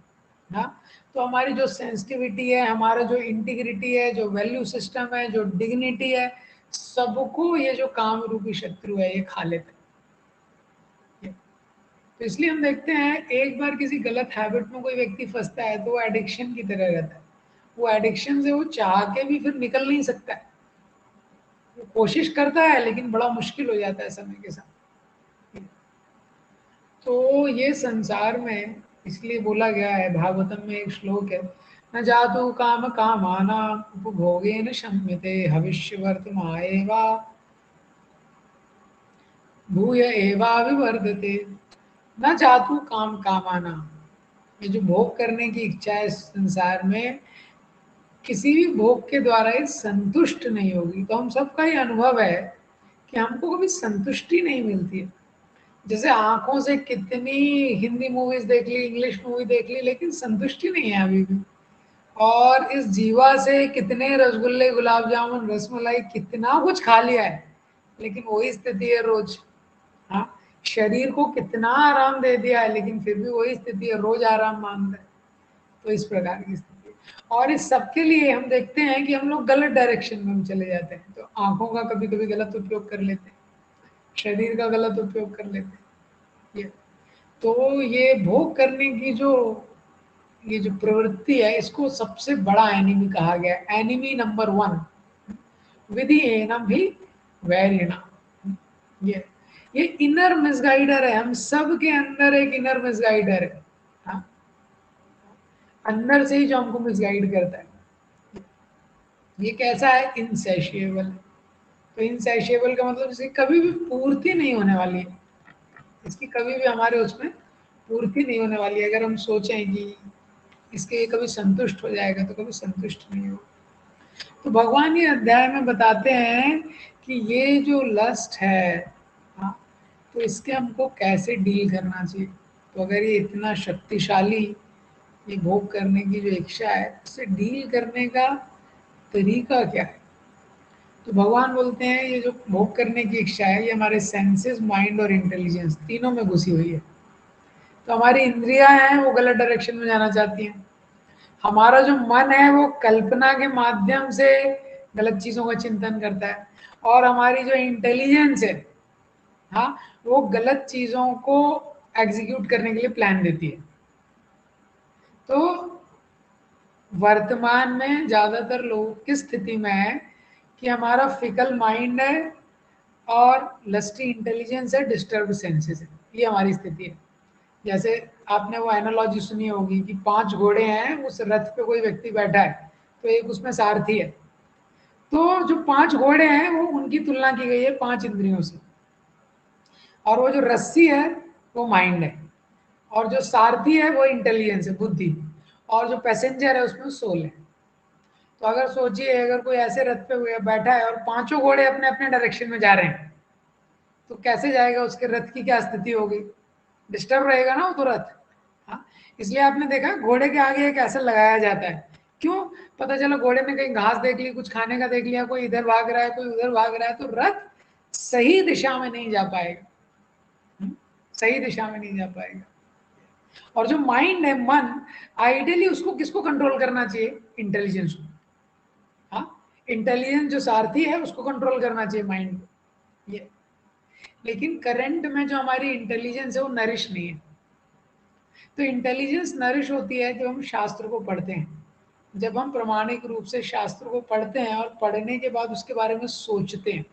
हाँ, तो हमारी जो सेंसिटिविटी है, हमारा जो इंटीग्रिटी है, जो वैल्यू सिस्टम है, जो डिग्निटी है, सबको ये जो काम रूपी शत्रु है ये खा लेता है। तो इसलिए हम देखते हैं एक बार किसी गलत हैबिट में कोई व्यक्ति फंसता है तो वो एडिक्शन की तरह रहता है। वो एडिक्शन से वो चाह के भी फिर निकल नहीं सकता है, वो कोशिश करता है लेकिन बड़ा मुश्किल हो जाता है समय के साथ। तो ये संसार में इसलिए बोला गया है, भागवतम में एक श्लोक है, न जातु काम कामाना उपभोगेन शम्यते हविष्यवर्तमाएवा भूय एवा विवर्धते। न जातु काम कामाना, ये जो भोग करने की इच्छा है संसार में, किसी भी भोग के द्वारा ये संतुष्ट नहीं होगी। तो हम सबका ये अनुभव है कि हमको कभी संतुष्टि नहीं मिलती है। जैसे आंखों से कितनी हिंदी मूवीज देख ली, इंग्लिश मूवी देख ली, लेकिन संतुष्टि नहीं है अभी भी। और इस जीवा से कितने रसगुल्ले, गुलाब जामुन, रसमलाई, कितना कुछ खा लिया है, लेकिन वही स्थिति है रोज। हाँ, शरीर को कितना आराम दे दिया है, लेकिन फिर भी वही स्थिति है, रोज आराम मांगता है। तो इस प्रकार की स्थिति है। और इस सबके लिए हम देखते हैं कि हम लोग गलत डायरेक्शन में हम चले जाते हैं। तो आंखों का कभी कभी गलत उपयोग कर लेते हैं, शरीर का गलत उपयोग कर लेते हैं। ये तो ये भोग करने की ये जो प्रवृत्ति है, इसको सबसे बड़ा एनिमी कहा गया है। एनिमी नंबर 1 विधि एनम भी वैरिणा। ये इनर मिसगाइडर है, हम सब के अंदर एक इनर मिसगाइडर है। हाँ? अंदर से ही जो हमको मिसगाइड करता है। ये कैसा है? इनसैशिएबल। तो इनसैशिएबल का मतलब इसकी कभी भी पूर्ति नहीं होने वाली है, इसकी कभी भी हमारे उसमें पूर्ति नहीं होने वाली है। अगर हम सोचें कि इसके कभी संतुष्ट हो जाएगा, तो कभी संतुष्ट नहीं होगा। तो भगवान ये अध्याय में बताते हैं कि ये जो लस्ट है, हाँ, तो इसके हमको कैसे डील करना चाहिए। तो अगर ये इतना शक्तिशाली, ये भोग करने की जो इच्छा है, उससे डील करने का तरीका क्या है। तो भगवान बोलते हैं ये जो भोग करने की इच्छा है, ये हमारे सेंसेस, माइंड और इंटेलिजेंस तीनों में घुसी हुई है। तो हमारी इंद्रियां हैं वो गलत डायरेक्शन में जाना चाहती हैं, हमारा जो मन है वो कल्पना के माध्यम से गलत चीजों का चिंतन करता है, और हमारी जो इंटेलिजेंस है, हाँ, वो गलत चीजों को एग्जीक्यूट करने के लिए प्लान देती है। तो वर्तमान में ज्यादातर लोग किस स्थिति में है कि हमारा फिकल माइंड है और लस्टी इंटेलिजेंस है, डिस्टर्ब सेंसेस है, ये हमारी स्थिति है। जैसे आपने वो एनालॉजी सुनी होगी कि 5 घोड़े हैं, उस रथ पे कोई व्यक्ति बैठा है, तो एक उसमें सारथी है। तो जो 5 घोड़े हैं वो उनकी तुलना की गई है 5 इंद्रियों से, और वो जो रस्सी है वो माइंड है, और जो सारथी है वो इंटेलिजेंस है, बुद्धि, और जो पैसेंजर है उसमें सोल है। तो अगर सोचिए, अगर कोई ऐसे रथ पे बैठा है और 5 घोड़े अपने अपने डायरेक्शन में जा रहे हैं, तो कैसे जाएगा? उसके रथ की क्या स्थिति होगी? डिस्टर्ब रहेगा ना वो तो रथ। हाँ, इसलिए आपने देखा घोड़े के आगे एक ऐसा लगाया जाता है। क्यों? पता चला घोड़े ने कहीं घास देख ली, कुछ खाने का देख लिया, कोई इधर भाग रहा है, कोई उधर भाग रहा है, तो रथ सही दिशा में नहीं जा पाएगा। सही दिशा में नहीं जा पाएगा। और जो माइंड है, मन, आइडियली उसको किसको कंट्रोल करना चाहिए? इंटेलिजेंस को। हाँ, इंटेलिजेंस जो सारथी है उसको कंट्रोल करना चाहिए माइंड को। ये लेकिन करंट में जो हमारी इंटेलिजेंस है वो नरिश नहीं है। तो इंटेलिजेंस नरिश होती है जब हम शास्त्र को पढ़ते हैं, जब हम प्रामाणिक रूप से शास्त्र को पढ़ते हैं और पढ़ने के बाद उसके बारे में सोचते हैं।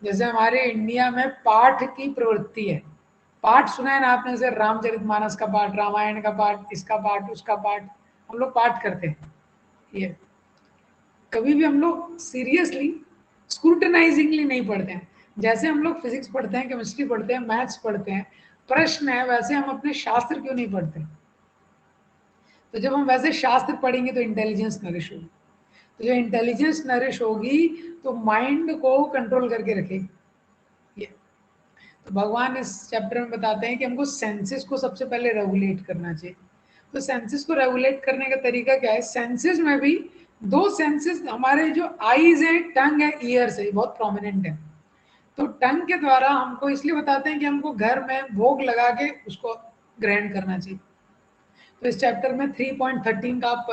जैसे हमारे इंडिया में पाठ की प्रवृत्ति है। पाठ सुना है ना आपने? जैसे रामचरितमानस का पाठ, रामायण का पाठ, इसका पाठ, उसका पाठ, हम लोग पाठ करते हैं। ये कभी भी हम लोग सीरियसली, स्क्रूटनाइजिंगली नहीं पढ़ते हैं। जैसे हम लोग फिजिक्स पढ़ते हैं, केमिस्ट्री पढ़ते हैं, मैथ्स पढ़ते हैं, प्रश्न है, वैसे हम अपने शास्त्र क्यों नहीं पढ़ते? तो जब हम वैसे शास्त्र पढ़ेंगे तो इंटेलिजेंस नरिश होगी, तो जो इंटेलिजेंस नरिश होगी तो माइंड को कंट्रोल करके रखेगी। तो भगवान इस चैप्टर में बताते हैं कि हमको सेंसेस को सबसे पहले रेगुलेट करना चाहिए। तो सेंसेस को रेगुलेट करने का तरीका क्या है? सेंसेस में भी दो सेंसेस हमारे जो आईज है, टंग है, ईयर्स है, बहुत प्रोमिनेंट है। तो टंग के द्वारा हमको इसलिए बताते हैं कि हमको घर में भोग लगा के उसको ग्रहण करना चाहिए। तो इस चैप्टर में 3.13 का आप